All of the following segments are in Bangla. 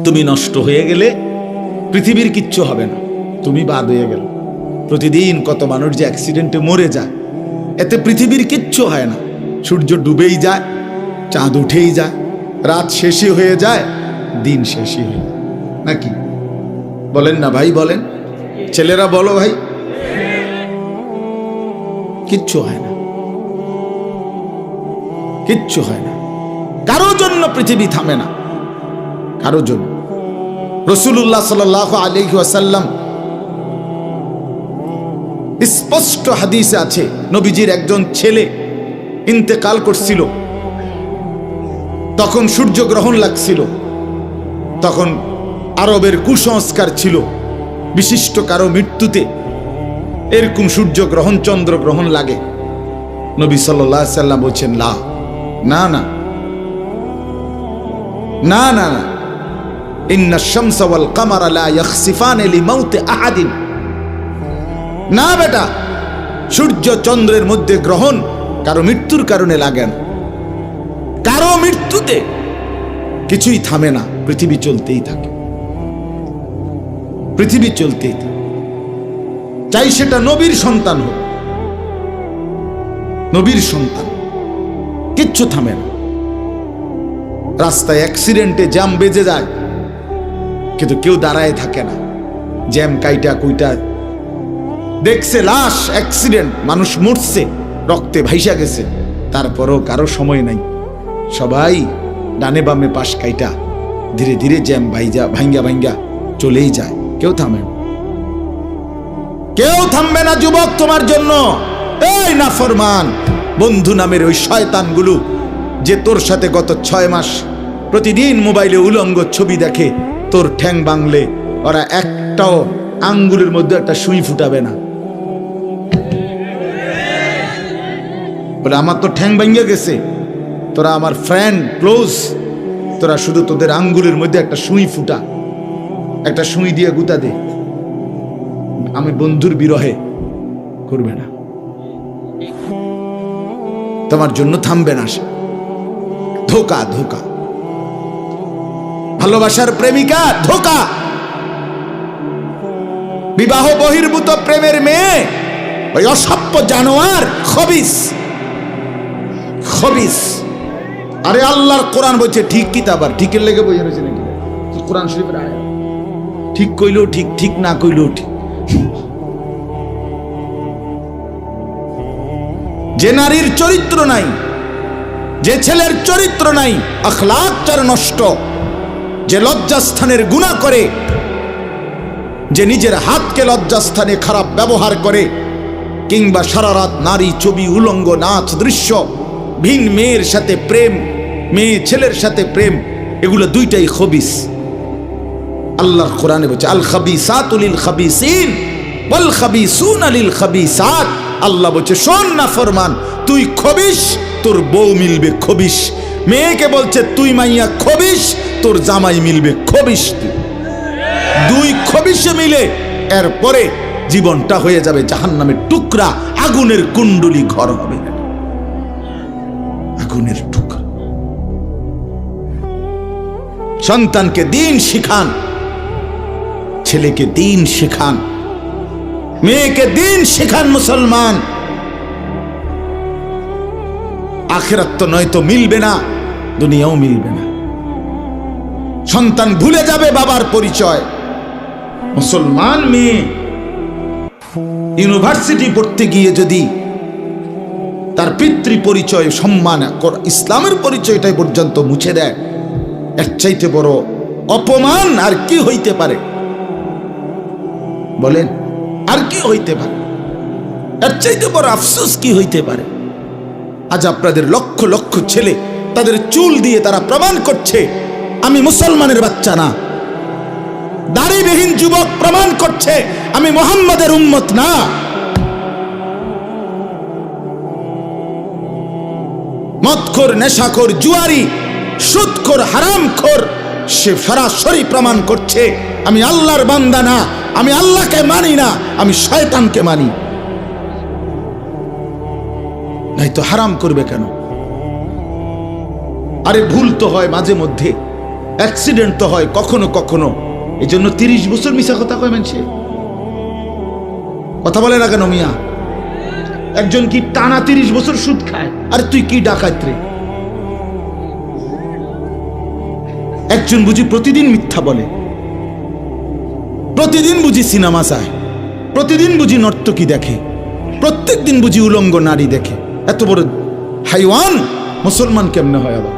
তুমি নষ্ট হয়ে গেলে পৃথিবীর কিচ্ছু হবে না, তুমি বাদ হয়ে গেল। প্রতিদিন কত মানুষ যে অ্যাক্সিডেন্টে মরে যায়, এতে পৃথিবীর কিচ্ছু হয় না। সূর্য ডুবেই যায়, চাঁদ উঠেই যায়, রাত শেষই হয়ে যায়, দিন শেষই হয়ে যায়, নাকি বলেন না ভাই? বলেন, ছেলেরা বলো ভাই, কিচ্ছু হয় না, কিচ্ছু হয় না। কারো জন্য পৃথিবী থামে না, কারো জন্য। রাসূলুল্লাহ সাল্লাল্লাহু আলাইহি ওয়াসাল্লাম স্পষ্ট হাদিসে আছে, নবীজির একজন ছেলে ইন্তেকাল করছিল, তখন সূর্যগ্রহণ লাগছিল। তখন আরবের কুসংস্কার ছিল, বিশিষ্ট কারো মৃত্যুতে এরকম সূর্যগ্রহণ চন্দ্রগ্রহণ লাগে। নবী সাল্লাল্লাহু আলাইহি ওয়াসাল্লাম বলছেন, না না না না না না, ইন্না শামসা ওয়াল কামারা লা ইয়াখসিফানি লিমাউতি আহাদিন। না বেটা, সূর্য চন্দ্রের মধ্যে গ্রহণ কারো মৃত্যুর কারণে লাগে না, কারো মৃত্যুতে কিছুই থামে না, পৃথিবী চলতেই থাকে, পৃথিবী চলতেই থাকে। চাই সেটা নবীর সন্তান হোক, নবীর সন্তান, কিচ্ছু থামে না। রাস্তায় অ্যাক্সিডেন্টে জ্যাম বেজে যায়, কিন্তু কেউ দাঁড়ায় থাকে না। জ্যাম কাইটা কুইটা দেখছে, লাশ, অ্যাক্সিডেন্ট, মানুষ মরছে, রক্তে ভাইসা গেছে, তারপরও কারো সময় নাই। সবাই ডানে বামে পাশ কাইটা ধীরে ধীরে জ্যাম ভাঙ্গা ভাঙ্গা চলেই যায়, কেউ থামে না, কেউ থামবে না যুবক তোমার জন্য। এই নাফরমান বন্ধু নামের ওই শয়তানগুলো যে তোর সাথে গত 6 মাস প্রতিদিন মোবাইলে উলঙ্গ ছবি দেখে, তোর ঠ্যাং বাংলে ওরা একটাও আঙ্গুলের মধ্যে একটা সুই ফুটাবে না। বলে আমার তো ঠ্যাং ভাঙ্গা গেছে, তোরা আমার ফ্রেন্ড ক্লোজ, তোরা শুধু তোদের আঙ্গুলের মধ্যে একটা সুই ফুটা, একটা সুই দিয়ে গুতা দে, আমি বন্ধুর বিরহে করবে না, তোমার জন্য থামবে না সে। ধোকা, ধোকা, ভালোবাসার প্রেমিকা ধোকা, বিবাহ বহির্ভূত প্রেমের মেয়ে ওই অসভ্য জানোয়ার, খবিস, খবিস। আরে আল্লাহর কোরআন বলছে ঠিক কিতাব, আর ঠিকের লেগে বই রয়েছে নাকি? কোরআন শরীফের আয়াত, ঠিক কইলেও ঠিক, ঠিক না কইলেও ঠিক। যে নারীর চরিত্র নাই, যে ছেলের চরিত্র নাই, আখলাক যার নষ্ট, যে লজ্জাস্থানের গুনাহ করে, যে নিজের হাতকে লজ্জাস্থানে খারাপ ব্যবহার করে, কিংবা সারা রাত নারী ছবি, উলঙ্গ নাচ দৃশ্য, ভিন মেয়ের সাথে প্রেম, মেয়ে ছেলের সাথে প্রেম, এগুলো দুইটাই খবিস। আল্লাহর কোরআনে বলছে আল খাবিসাতু লিল খাবিসিন ওয়াল খাবিসুনা লিল খাবিসাত। আল্লাহ বলছে শোন না ফরমান, তুই খবিস, তোর বউ মিলবে খবিস। মেয়েকে বলছে তুই মাইয়া খবিস, তোর জামাই মিলবে খবিস। দুই খবিসে মিলে এরপরে জীবনটা হয়ে যাবে জাহান্নামের টুকরা, আগুনের কুণ্ডলী ঘর হবে, আগুনের টুকরা। সন্তানকে দিন শিখান, ছেলেকে দিন শিখান, মেয়েকে দিন শিখান মুসলমান। আখিরাত তো নয়তো মিলবে না, দুনিয়াও মিলবে না। সন্তান ভুলে যাবে বাবার পরিচয়। মুসলমান মেয়ে ইউনিভার্সিটি পড়তে গিয়ে যদি তার পিতৃ পরিচয়, সম্মান, ইসলামের পরিচয়টাই পর্যন্ত মুছে দেয়, এর চাইতে বড় অপমান আর কি হইতে পারে? বলেন, আর কি হইতে পারে? এর চাইতে বড় আফসোস কি হইতে পারে? আজ আপনাদের লক্ষ লক্ষ ছেলে তাদের চুল দিয়ে তারা প্রমাণ করছে আমি মুসলমানের বাচ্চা না। দাড়িবিহীন যুবক প্রমাণ করছে আমি মুহাম্মাদের উম্মত না। মদখোর, নেশাখোর, জুয়ারি, সুদখোর, হারামখোর, সে সরাসরি প্রমাণ করছে আমি আল্লাহর বান্দা না, আমি আল্লাহকে মানি না, আমি শয়তানকে মানি। নাই তো হারাম করবে কেন? আরে ভুল তো হয় মাঝে মধ্যে, অ্যাক্সিডেন্ট তো হয় কখনো কখনো, এই জন্য 30 বছর মিশা কথা কয় মানুষে। কথা বলে না কেন মিয়া? একজন কি টানা 30 বছর সুদ খায়, আর তুই কি ডাকাত রে? একজন বুঝি প্রতিদিন মিথ্যা বলে, প্রতিদিন বুঝি সিনেমা চায়, প্রতিদিন বুঝি নর্তকী দেখে, প্রত্যেক দিন বুঝি উলঙ্গ নারী দেখে। এত বড় হাইওয়ান মুসলমান কেমনে হয় আবার?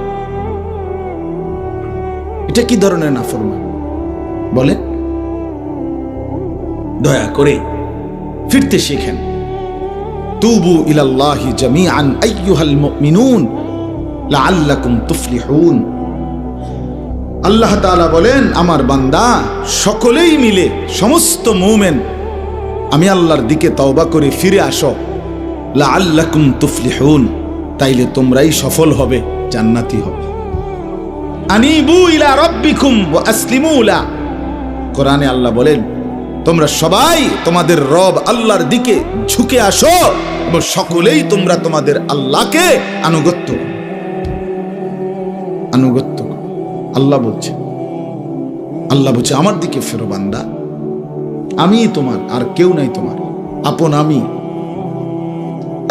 এটা কি ধরনের নাফরমান বলে? দয়া করে ফিরতে শিখেন। তুবু ইলাল্লাহি জামিআন আইয়ুহাল মুমিনুন লাআল্লাকুম তুফলিহুন। আল্লাহ তাআলা বলেন, আমার বান্দা সকলেই মিলে, সমস্ত মুমিন আমি আল্লাহর দিকে তওবা করে ফিরে আসো, লাআল্লাকুম তুফলিহুন, তাইলে তোমরাই সফল হবে, জান্নাতি হবে। আনিবু ইলা রাব্বিকুম ওয়া আসলিমু লা। কোরআনে আল্লাহ বলেন, তোমরা সবাই তোমাদের রব আল্লাহর দিকে ঝুঁকে আসো এবং সকলেই তোমরা তোমাদের আল্লাহকে আনুগত্য। আল্লাহ বলছে, আমার দিকে ফেরো বান্দা, আমি তোমার, আর কেউ নাই তোমার আপন। আমি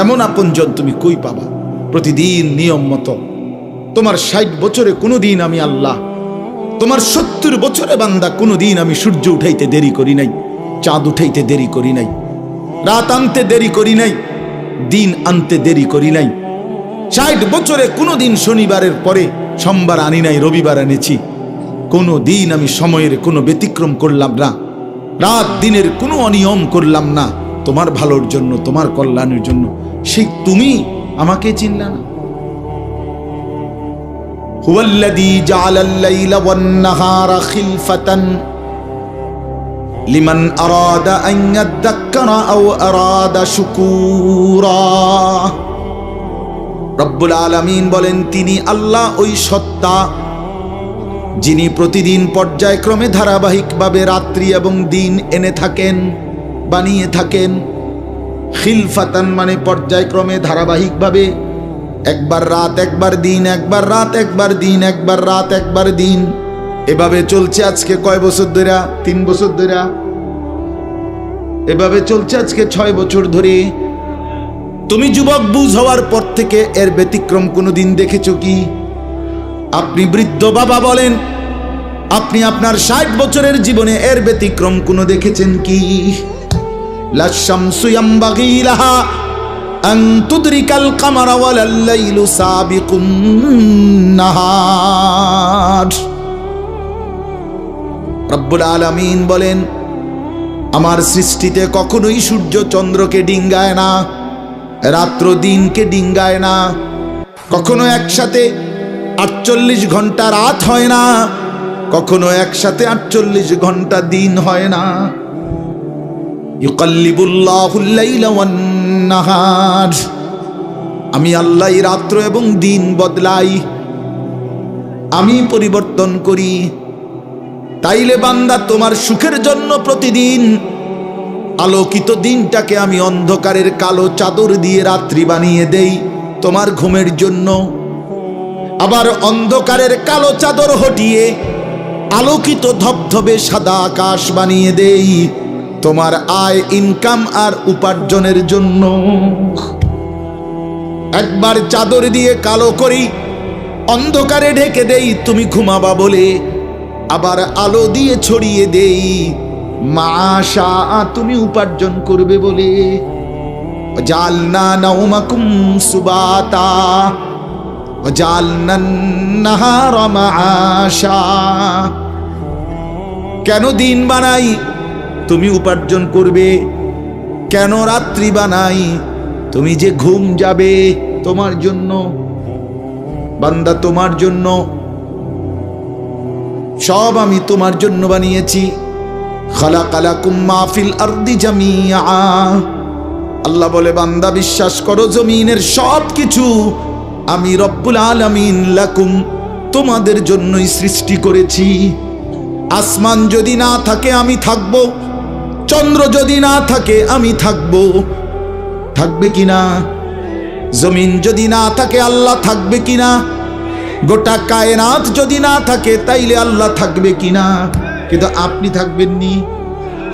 এমন আপনজন তুমি কই পাবা? প্রতিদিন নিয়ম মতো তোমার 60 বছরে কোনোদিন আমি আল্লাহ, তোমার 70 বছরে বান্দা কোনোদিন আমি সূর্য উঠাইতে দেরি করি নাই, চাঁদ উঠাইতে দেরি করি নাই, রাত আনতে দেরি করি নাই, দিন আনতে দেরি করি নাই। 60 বছরে কোনোদিন শনিবারের পরে সোমবার আনি নাই, রবিবার এনেছি। কোনো দিন আমি সময়ের কোনো ব্যতিক্রম করলাম না, রাত দিনের কোনো অনিয়ম করলাম না, তোমার ভালোর জন্য, তোমার কল্যাণের জন্য। সেই তুমি আমাকে চিনলা না? হুয়াল্লাযী জাআলাল লাইলা ওয়ান নাহারা খিলফাতান লিমান আরাদা আন ইয়াযাক্কারা আও আরাদা শুকুরা। রব্বুল আলামিন বলেন, তিনি আল্লাহ ওই সত্তা যিনি প্রতিদিন পর্যায়ক্রমে ধারাবাহিকভাবে রাত্রি এবং দিন এনে থাকেন, বানিয়ে থাকেন। খিলফাতান মানে পর্যায়ক্রমে ধারাবাহিকভাবে, একবার রাত একবার দিন, একবার রাত একবার দিন, একবার রাত একবার দিন, এভাবে চলছে আজকে কয় বছর ধরে? 3 বছর ধরে এভাবে চলছে, আজকে 6 বছর ধরে। তুমি যুবক বুঝ হওয়ার পর থেকে এর ব্যতিক্রম কোনোদিন দেখেছো কি? আপনি বৃদ্ধ বাবা বলেন, আপনি আপনার 60 বছরের জীবনে এর ব্যতিক্রম কোনো দেখেছেন কি? লা শামসু ইয়ামবাগি লাহা আন তুদরিকাল কামারা ওয়ালাল লাইলু সাবিকুন নাহার। রব্বুল আলামিন বলেন, আমার সৃষ্টিতে কখনোই সূর্য চন্দ্রকে ডিঙ্গায় না, রাত্র দিনকে ডিঙ্গায় না, কখনো একসাথে 48 ঘন্টা রাত হয় না, কখনো একসাথে 48 ঘন্টা দিন হয় না। ইউকাল্লিবুল্লাহুল লাইলা ওয়ান নাহার, আমি আল্লাহ রাত্র এবং দিন বদলাই, আমি পরিবর্তন করি। তাইলে বান্দা, তোমার সুখের জন্য প্রতিদিন আলোকিত দিনটাকে আমি অন্ধকারের কালো চাদর দিয়ে রাত্রি বানিয়ে দেই তোমার ঘুমের জন্য, আবার অন্ধকারের কালো চাদর হটিয়ে আলোকিত ধবধবে সাদা আকাশ বানিয়ে দেই তোমার আয়, ইনকাম আর উপার্জনের জন্য। একবার চাদর দিয়ে কালো করি, অন্ধকারে ঢেকে দেই তুমি ঘুমাবা বলে, আবার আলো দিয়ে ছড়িয়ে দেই মাশা তুমি উপার্জন করবে বলে। জালনা নাওমাকুম সুবাতা জালনান নাহারা মাআশা। কেন দিন বানাই? তুমি উপার্জন করবে। কেন রাত্রি বানাই? তুমি যে ঘুম যাবে, তোমার জন্য বান্দা, তোমার জন্য। সব আমি তোমার জন্য বানিয়েছি। খালাকালাকুম মা ফিল আরদি জামিআ। আল্লাহ বলে, বান্দা বিশ্বাস করো, জমিনের সব কিছু আমি রব্বুল আলামিন লাকুম তোমাদের জন্যই সৃষ্টি করেছি। আসমান যদি না থাকে আমি থাকব, চন্দ্র যদি না থাকে আমি থাকব, থাকবে কিনা? জমিন যদি না থাকে আল্লাহ থাকবে কিনা? গোটা কায়নাত যদি না থাকে তাইলে আল্লাহ থাকবে কিনা? কিন্তু আপনি থাকবেন নি,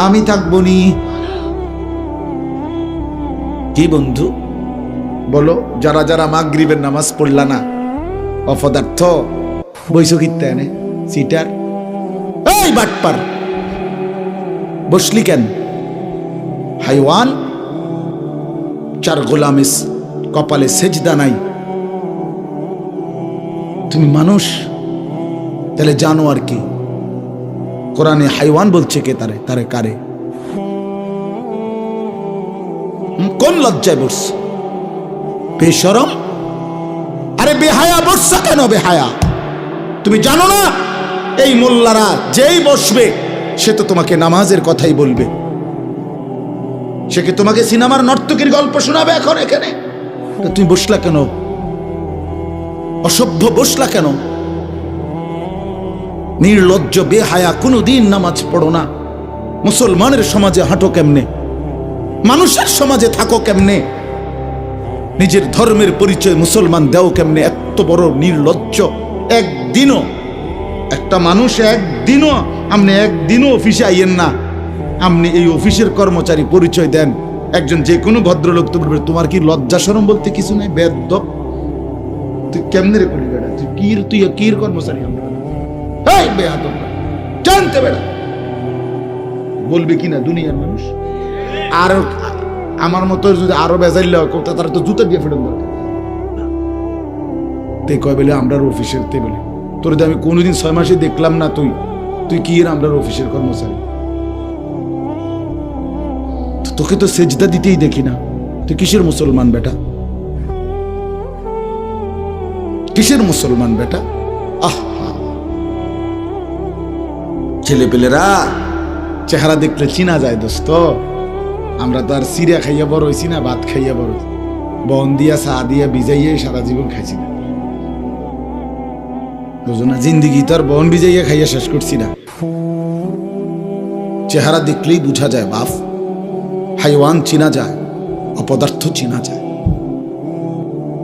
আমি থাকবো নি। কি বন্ধু বলো, যারা যারা মাগরিবের নামাজ পড়লা না, অপদার্থ বৈশকিতে এনে সিটার, এই বাটপার বসলি কেন? হাইওয়ান, চার গোলামের কপালে সেজদা নাই, তুমি মানুষ, তাহলে জানো আর কি? কোরআনে হাইওয়ান বলছে কে? তারে তারে কারে? কোন লজ্জায় বসছ? বেশরম, আরে বেহায়া বসছ কেন? বেহায়া, তুমি জানো না এই মোল্লারা যেই বসবে সে তো তোমাকে নামাজের কথাই বলবে। সে কি তোমাকে সিনেমার নর্তকীর গল্প শোনাবে এখন এখানে? তুমি বসলা কেন? অসভ্য বসলা কেন? নির্লজ্জ বেহায়া, কোনোদিন নামাজ পড়ো না। মুসলমানের সমাজে হাঁটো কেমনে? মানুষের সমাজে থাকো কেমনে? নিজের ধর্মের পরিচয় মুসলমান দেও কেমনে? এত বড় নির্লজ্জ। একদিনও একটা মানুষ একদিনও, আপনি একদিনও অফিসে আইয়েন না, আপনি এই অফিসের কর্মচারী পরিচয় দেন, একজন যে কোনো ভদ্রলোক তো বলবে তোমার কি লজ্জা শরম বলতে কিছু নাই? বেয়াদব, তুই কেমনে রে করি বেড়া? তুই কির কর্মচারী? জানতে বেড়া বলবে কিনা দুনিয়ার মানুষ? আর আমার মতো যদি আরো বেজাইল তারা তো জুতা দিয়ে ফেরত দরকার। তে কয় বলে আমরা অফিসের, তে বলে তোর আমি কোনোদিন 6 মাসে দেখলাম না, তুই কি আমরা অফিসের কর্মচারী? তোকে তো সেজদা দিতেই দেখি না, তুই কিসের মুসলমান বেটা? কিসের মুসলমান বেটা? ছেলে পেলেরা চেহারা দেখলে চিনা যায় দোস্ত। আমরা তো আর সিরিয়া খাইয়া বড় হয়েছি না, ভাত খাইয়া বড়, বন দিয়া চা দিয়া ভিজাইয়া সারা জীবন খাইছি না, বুঝো না? জিন্দিগি তো আর বন ভিজাইয়া খাইয়া শেষ করছি না। চেহারা দেখলেই বুঝা যায় বাপ, হাইওয়ান চিনা যায়, অপদার্থ চিনা যায়,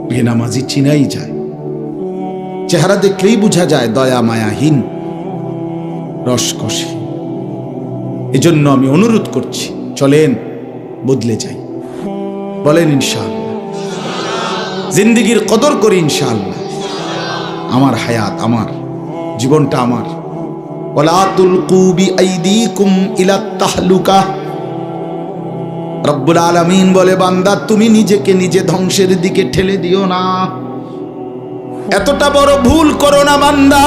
বেনামাজি চিনাই যায়। চেহারা দেখলেই বুঝা যায় দয়া মায়াহীন, রসকসী। এজন্য আমি অনুরোধ করছি, চলেন বদলে যাই, বলেন ইনশাআল্লাহ। জিন্দিগির কদর করি ইনশাআল্লাহ। আমার হায়াত আমার, জীবনটা আমার। ওয়ালা তুলকু বিআইদিকুম ইলা তাহলুকা। রব্বুল আলামিন বলে, বান্দা তুমি নিজেকে নিজে ধ্বংসের দিকে ঠেলে দিও না, এতটা বড় ভুল করো না বান্দা,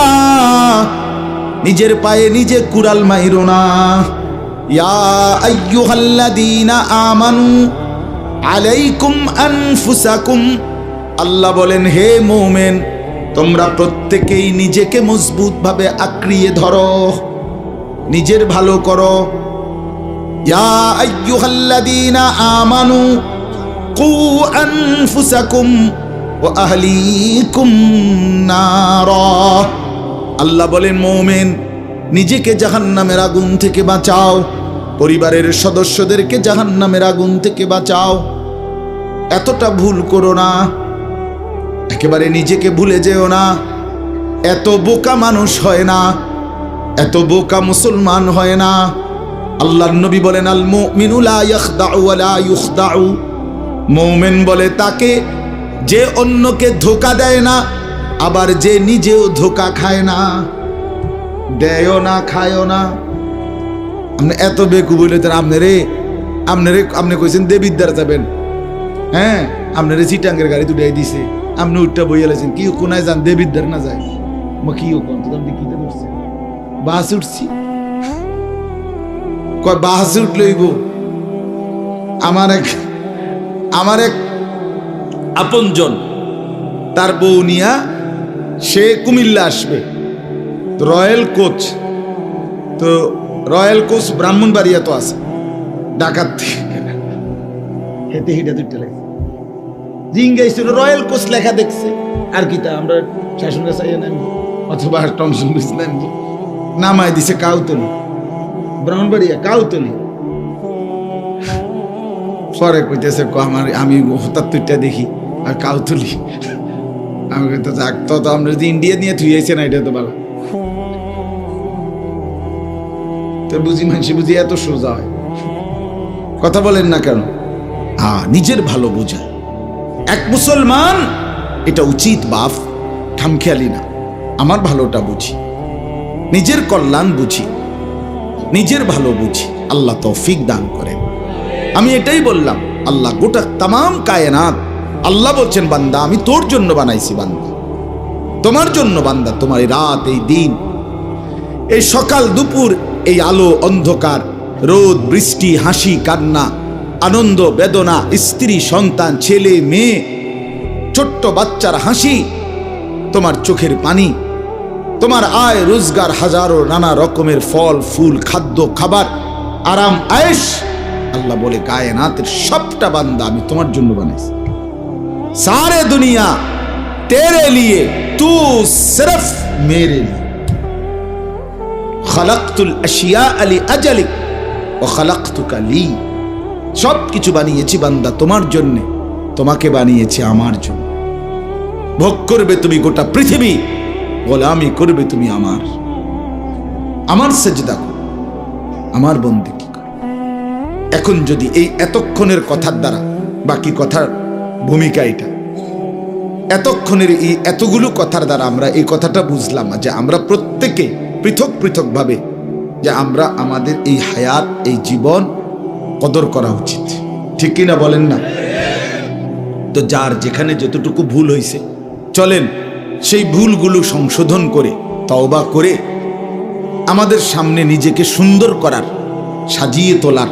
নিজের পায়ে নিজে কুড়াল মাইরো না। ইয়া আইয়ুহাল্লাযীনা আমানু আলাইকুম আনফুসাকুম, আল্লাহ বলেন হে মুমিন তোমরা প্রত্যেকেই নিজেকে মজবুত ভাবে আঁকড়িয়ে ধরো, নিজের ভালো করো। ইয়া আইয়ুহাল্লাযীনা আমানু কু আনফুসাকুম ওয়া আহলিকুম নারা, আল্লাহ বলেন মুমিন নিজেকে জাহান্নামের আগুন থেকে বাঁচাও, পরিবারের সদস্যদেরকে জাহান্নামের আগুন থেকে বাঁচাও। এতটা ভুল করো না, একেবারে নিজেকে ভুলে যেও না। এত বোকা মানুষ হয় না, এত বোকা মুসলমান হয় না। আল্লাহর নবী বলেন আল মুমিনু লা ইয়াখদাউ ওয়া লা ইউখদাউ, মুমিন বলে তাকে যে অন্যকে ধোঁকা দেয় না, আবার যে নিজেও ধোঁকা খায় না। দেয়ও না, খায়ও না। আপনি এত বেকু বলে আপনি কইছেন দেবিদ্দার যাবেন, হ্যাঁ আপনারে চিটাঙ্গের গাড়ি দুটাই দিছে, আপনি উঠটা বইয়া লাইছেন কি কোনায় যান, দেবিদ্দার না যায় মা কি কোন তো আপনি কিতে বসছেন? বাস উঠছি, কয় বাস উঠলইব। আমার এক আপনজন, তার বউ নিয়া সে কুমিল্লা আসবে, রয়্যাল কোচ, তো রয়্যাল কোচ ব্রাহ্মণবাড়িয়া তো আছে, ডাকাত হেঁটে হেঁটে দুইটা লাগে জিঙ্গাইছিল, রয়্যাল কোচ লেখা দেখছে আর কি তা আমরা শাসন গাছাইয়া নামবো অথবা টমসন ব্রিজ নামবো, নামাই দিছে কাউতলি, ব্রাহ্মণবাড়িয়া কাউতলি। পরে কইতেছে আমি হঠাৎ তুইটা দেখি আর কাউতলি, আমাকে তো থাকতো, তো আমরা যদি ইন্ডিয়া নিয়ে থুইয়েছে না, এটা তো ভালো। তো বুঝি মানুষ বুঝি এত সোজা হয়, কথা বলেন না কেন? নিজের ভালো বোঝা এক মুসলমান, এটা উচিত বাপ, খামখেয়ালি না। আমার ভালোটা বুঝি, নিজের কল্যাণ বুঝি, নিজের ভালো বুঝি। আল্লাহ তৌফিক দান করেন। আমি এটাই বললাম, আল্লাহ গোটা তামাম কায়নাত, আল্লাহ বলছেন বান্দা আমি তোর জন্য বানাইছি, বান্দা তোমার জন্য, বান্দা তোমার এই রাত, এই দিন, এই সকাল দুপুর, এই আলো অন্ধকার, রোদ বৃষ্টি, হাসি কান্না, আনন্দ বেদনা, স্ত্রী সন্তান, ছেলে মেয়ে, ছোট্ট বাচ্চার হাসি, তোমার চোখের পানি, তোমার আয় রোজগার, হাজারো নানা রকমের ফল ফুল, খাদ্য খাবার, আরাম আয়েশ। আল্লাহ বলে কায়নাতের সবটা বান্দা আমি তোমার জন্য বানাইছি। सारे दुनिया तेरे लिए, तू सिर्फ मेरे लिए। खलक़तुल अशिया अली अजलिक व खलक़तुका ली। সব কিছু বানিয়েছি বান্দা তোমার জন্য, তোমাকে বানিয়েছি আমার জন্য। ভোগ করবে তুমি গোটা পৃথিবী, গোলামি করবে তুমি আমার সেজদা করো, আমার বন্দেগী করো। এখন যদি এই এতক্ষণের কথার দ্বারা, বাকি কথার ভূমিকা এটা, এতক্ষণের এই এতগুলো কথার দ্বারা আমরা এই কথাটা বুঝলাম যে আমরা প্রত্যেকে পৃথক পৃথক ভাবে যে আমরা আমাদের এই হায়াত, এই জীবন কদর করা উচিত, ঠিক কিনা বলেন না? তো যার যেখানে যতটুকু ভুল হয়েছে, চলেন সেই ভুলগুলো সংশোধন করে, তওবা করে, আমাদের সামনে নিজেকে সুন্দর করার, সাজিয়ে তোলার,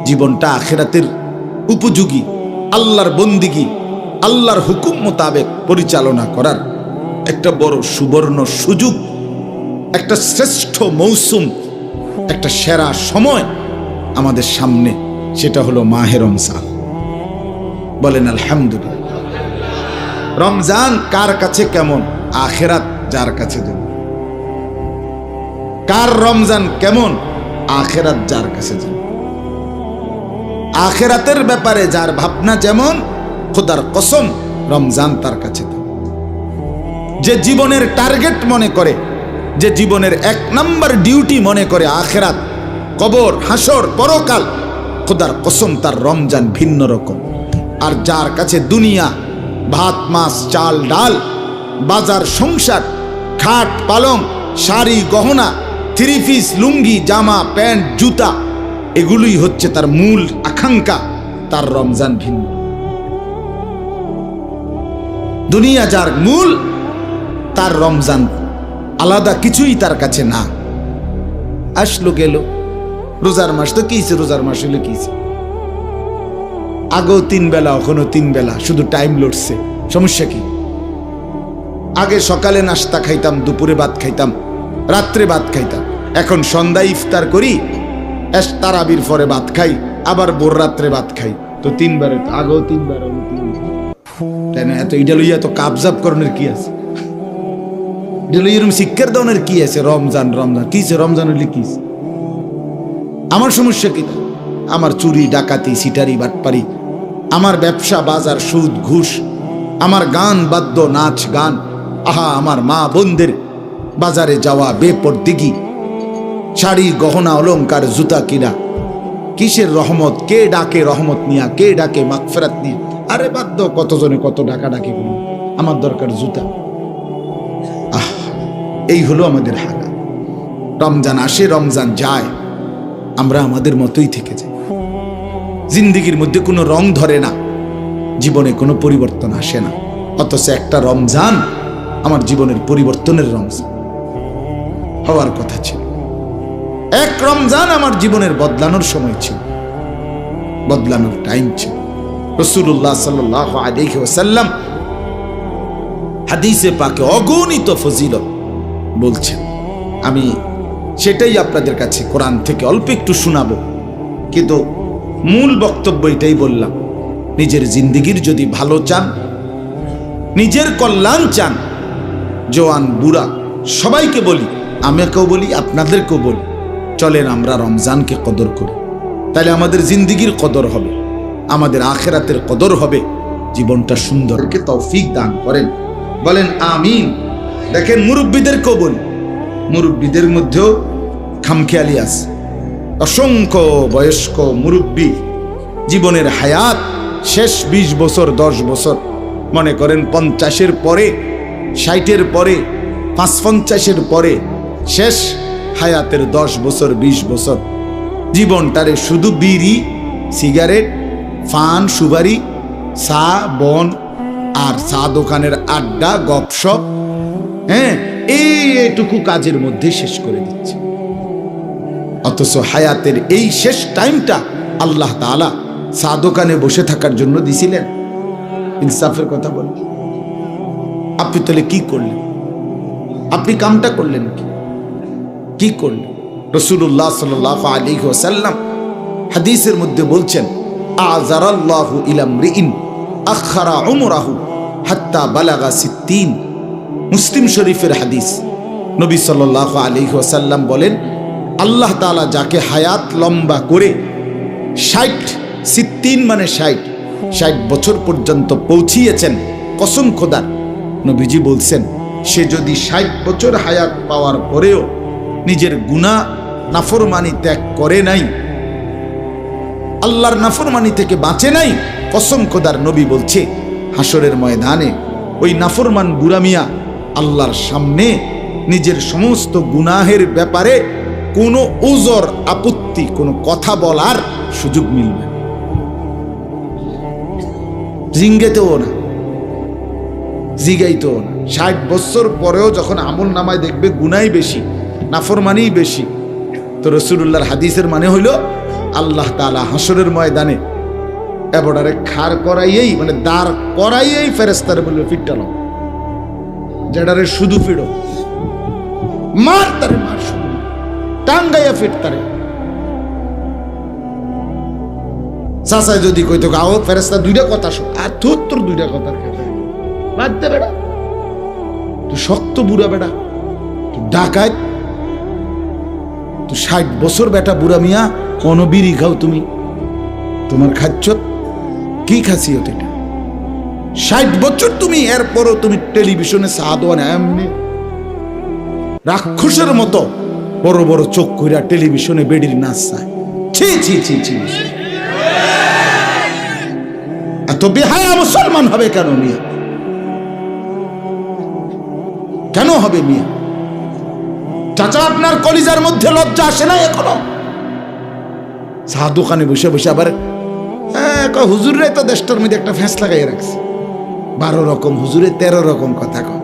জীবনটা আখিরাতের উপযোগী, আল্লাহর বন্দিগি, আল্লাহর হুকুম মোতাবেক পরিচালনা করার একটা বড় সুবর্ণ সুযোগ, একটা শ্রেষ্ঠ মৌসুম, একটা সেরা সময় আমাদের সামনে, সেটা হলো মাহে রমজান। বলেন আলহামদুলিল্লাহ। রমজান কার কাছে কেমন? আখিরাত যার কাছে যেমন। কার রমজান কেমন? আখিরাত যার কাছে যেমন। আখিরাতের ব্যাপারে যার ভাবনা যেমন, খোদার কসম রমজান তার কাছে তেমন। যে জীবনের টার্গেট মনে করে, যে জীবনের 1 নাম্বার ডিউটি মনে করে আখিরাত, কবর, হাসর, পরকাল, খোদার কসম তার রমজান ভিন্ন রকম। আর যার কাছে দুনিয়া, ভাত মাছ চাল ডাল, বাজার সংসার, খাট পালং, শাড়ি গহনা, 3 পিস লুঙ্গি জামা প্যান্ট জুতা, এগুলোই হচ্ছে তার মূল আকাঙ্ক্ষা, তার রমজান ভিন্ন। দুনিয়া যার মূল, তার রমজান আলাদা কিছুই তার কাছে না। আসলো গেল, রোজার মাস তো কিছে, রোজার মাস হলে কিছে, আগেও 3 বেলা, এখনো 3 বেলা, শুধু টাইম লড়ছে, সমস্যা কি? আগে সকালে নাস্তা খাইতাম, দুপুরে ভাত খাইতাম, রাত্রে ভাত খাইতাম, এখন সন্ধ্যা ইফতার করি, তারাবির পরে ভাত খাই, আবার ভোর রাত্রে ভাত খাই, তো 3 বারে, আগেও 3 বার, তাই না? এত ইডা লইয়া তো কাবজাব করণের কি আছে? ইডা লইয়া এরকম শিক্ষার দানের কি আছে? রমজান রমজান কিছে? রমজান হইলে কিছে? আমার সমস্যা কি? আমার চুরি ডাকাতি সিটারি বাটপারি, আমার ব্যবসা বাজার সুদ ঘুষ, আমার গান বাদ্য নাচ গান, আহা আমার মা বোনদের বাজারে যাওয়া বেপরদিগি, শাড়ি গহনা অলংকার জুতা কিনা, কিসের রহমত? কে ডাকে রহমত নিয়া, কে ডাকে মাগফিরাত নিয়ে? আরে বাদ্য, কতজনে কত ডাকাডাকি করুন, আমার দরকার জুতা। এই হলো আমাদের হালাত। রমজান আসে, রমজান যায়, আমরা আমাদের মতোই থেকে যাই। জিন্দেগির মধ্যে কোনো রং ধরে না, জীবনে কোনো পরিবর্তন আসে না। অথচ একটা রমজান আমার জীবনের পরিবর্তনের রমজান হওয়ার কথা ছিল। এক রমজান আমার জীবনের বদলানোর সময় ছিল, বদলানোর টাইম ছিল। রাসূলুল্লাহ সাল্লাল্লাহু আলাইহি ওয়াসাল্লাম হাদিসে পাকে অগণিত ফজিলত বলছেন। আমি সেটাই আপনাদের কাছে কোরআন থেকে অল্প একটু শোনাবো, কিন্তু মূল বক্তব্য এটাই বললাম, নিজের জিন্দেগির যদি ভালো চান, নিজের কল্যাণ চান, জওয়ান বুড়া সবাইকে বলি, আমাকেও বলি, আপনাদেরকেও বলি, চলেন আমরা রমজানকে কদর করি। তাহলে আমাদের জিন্দেগির কদর হবে, আমাদের আখিরাতের কদর হবে, জীবনটা সুন্দরকে তৌফিক দান করেন। বলেন আমিন। দেখেন মুরব্বীদের কবুল, মুরব্বীদের মধ্যেও খামখেয়ালি আছে। অসংখ্য বয়স্ক মুরব্বী জীবনের হায়াত শেষ 20 বছর 10 বছর, মনে করেন 50-এর পরে, 60-এর পরে, 55-এর পরে শেষ হায়াতের 10 বছর 20 বছর জীবনটারে শুধু বিড়ি, সিগারেট, পান, সুপারি, চা, বন আর চা দোকানের আড্ডা, গপসপ, হ্যাঁ, এইটুকু কাজের মধ্যে শেষ করে দিচ্ছে। অথচ হায়াতের এই শেষ টাইমটা আল্লাহ তাআলা চা দোকানে বসে থাকার জন্য দিছিলেন। ইনসাফের কথা বলেন, আপনি তাহলে কি করলেন? আপনি কামটা করলেন কি করলেন? রাসূলুল্লাহ সাল্লাল্লাহু আলাইহি ওয়াসাল্লাম হাদিসের মধ্যে বলছেন, আযারাল্লাহু ইলা মরিইন আখারা উমরাহু হাত্তা বালাগা 60। মুসলিম শরীফের হাদিস। নবী সাল্লাল্লাহু আলাইহি ওয়াসাল্লাম বলেন, আল্লাহ তাআলা যাকে হায়াত লম্বা করে 60 মানে 60 বছর পর্যন্ত পৌঁছিয়েছেন, কসম খোদার, নবীজি বলছেন সে যদি 60 বছর হায়াত পাওয়ার পরেও নিজের গুনাহ নাফরমানি ত্যাগ করে নাই, আল্লাহর নাফরমানি থেকে বাঁচে নাই, কসম খোদার নবী বলছে হাসরের ময়দানে ওই নাফরমান বুড়া মিয়া আল্লাহর সামনে নিজের সমস্ত গুনাহের ব্যাপারে কোনো উজর, আপত্তি, কোনো কথা বলার সুযোগ মিলবে না। জিঙ্গেতেও না, জিগাইতেও না। 60 বছর পরেও যখন আমল নামায় দেখবে গুনাই বেশি, নাফরমানি বেশি, তো রাসূলুল্লাহর হাদিসের মানে হইল আল্লাহ তাআলা হাসরের ময়দানে এবারে খাড় করাইয়েই, মানে দাঁড় করাইয়েই ফেরেশতারে বলবে ফিটটালো, যেটারে শুধু ফিরো, মার তারে, মার শুধু টাঙ্গাইয়া ফিটতারে। চাচাই যদি কইতো গাও ফেরেশতা দুইটা কথা শোন, আর তোর দুইটা কথার খেতে বাদ দে বেড়া, তুই শক্ত বুড়া বেড়া, তুই ডাকাত, তুই 60 বছর বেটা বুড়া মিয়া, কোনো বিড়ি খাও তুমি, তোমার খাচ্ছ কি খাসিয়ত এটা? 60 বছর তুমি, এরপরও তুমি টেলিভিশনে সাদওয়ান এমনি রাক্ষসের মতো বড় বড় চোখ কইরা টেলিভিশনে বেডির নাচ চায়। ছি ছি ছি ছি, এত বেহায়া মুসলমান হবে কেন মিয়া? কেন হবে মিয়া? চাচা আপনার কলিজার মধ্যে লজ্জা আসে না এখনো? চা দোকানে বসে বসে আবার হুজুরে তো দেশটার মধ্যে একটা ফ্যাঁস লাগাই রাখছে, 12 রকম হুজুরে 13 রকম কথা কয়,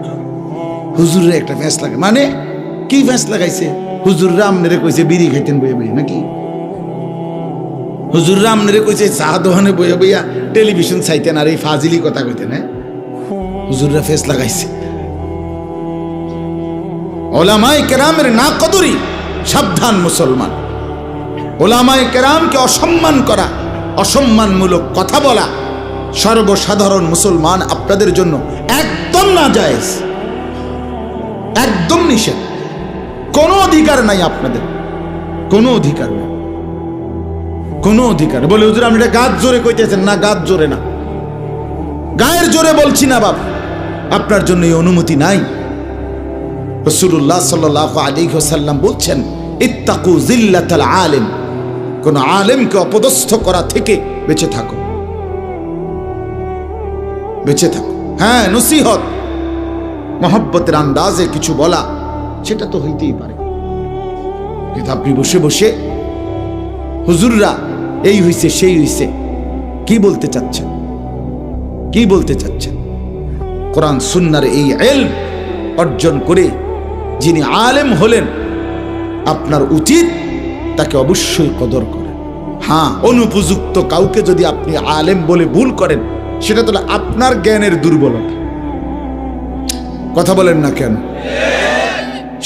হুজুরে একটা ফ্যাঁস লাগে, মানে কি ফ্যাঁস লাগাইছে? হুজুররা আমনেরে কইছে বিড়ি খাইতেন বইয়া বইয়া নাকি? হুজুররা আমনেরে কইছে চা দোকানে বইয়া বইয়া টেলিভিশন চাইতেন আর এই ফাজিলি কথা কইতেন? হ্যাঁ, হুজুররা ফ্যাঁস লাগাইছে। ওলামায়ে কেরামের না কদরি, সাবধান মুসলমান। ওলামায়ে কেরামকে অসম্মান করা, অসম্মানমূলক কথা বলা সর্বসাধারণ মুসলমান আপনাদের জন্য একদম নাজায়েজ, একদম নিষেধ। কোনো অধিকার নাই আপনাদের, কোনো অধিকার নেই, কোনো অধিকার। বলে হুজুর আপনি এটা গাছ জোরে কইতেছেন না, গাছ জোরে না, গায়ের জোরে বলছি না বাপ, আপনার জন্য এই অনুমতি নাই। রাসূলুল্লাহ সাল্লাল্লাহু আলাইহি ওয়াসাল্লাম বলছেন, ইত্তাকু জিল্লাতাল আলিম, কোন আলেমকে অপদস্থ করা থেকে বেঁচে থাকো, বেঁচে থাকো। হ্যাঁ, নসিহত, মহব্বতের আন্দাজে কিছু বলা, সেটা তো হইতেই পারে, কিন্তু আপনি বসে বসে হুজুররা এই হইছে সেই হইছে, কি বলতে চাচ্ছেন? কি বলতে চাচ্ছেন? কোরআন সুন্নাহর এই ইলম অর্জন করে যিনি আলেম হলেন, আপনার উচিত তাকে অবশ্যই কদর করেন। হ্যাঁ, অনুপযুক্ত কাউকে যদি আপনি আলেম বলে ভুল করেন, সেটা তো আপনার জ্ঞানের দুর্বলতা। কথা বলেন না কেন?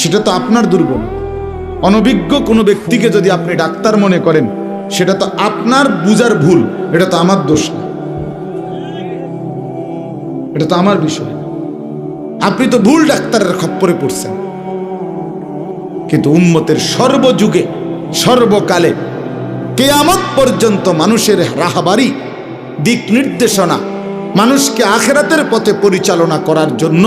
সেটা তো আপনার দুর্বলতা। অনভিজ্ঞ কোনো ব্যক্তিকে যদি আপনি ডাক্তার মনে করেন, সেটা তো আপনার বুঝার ভুল, এটা তো আমার দোষ না, এটা তো আমার বিষয়। আপনি তো ভুল ডাক্তারের খপ্পরে পড়ছেন। কিন্তু উম্মতের সর্বযুগে সর্বকালে কিয়ামত পর্যন্ত মানুষের রাহবারি, দিক নির্দেশনা মানুষকে আখিরাতের পথে পরিচালনা করার জন্য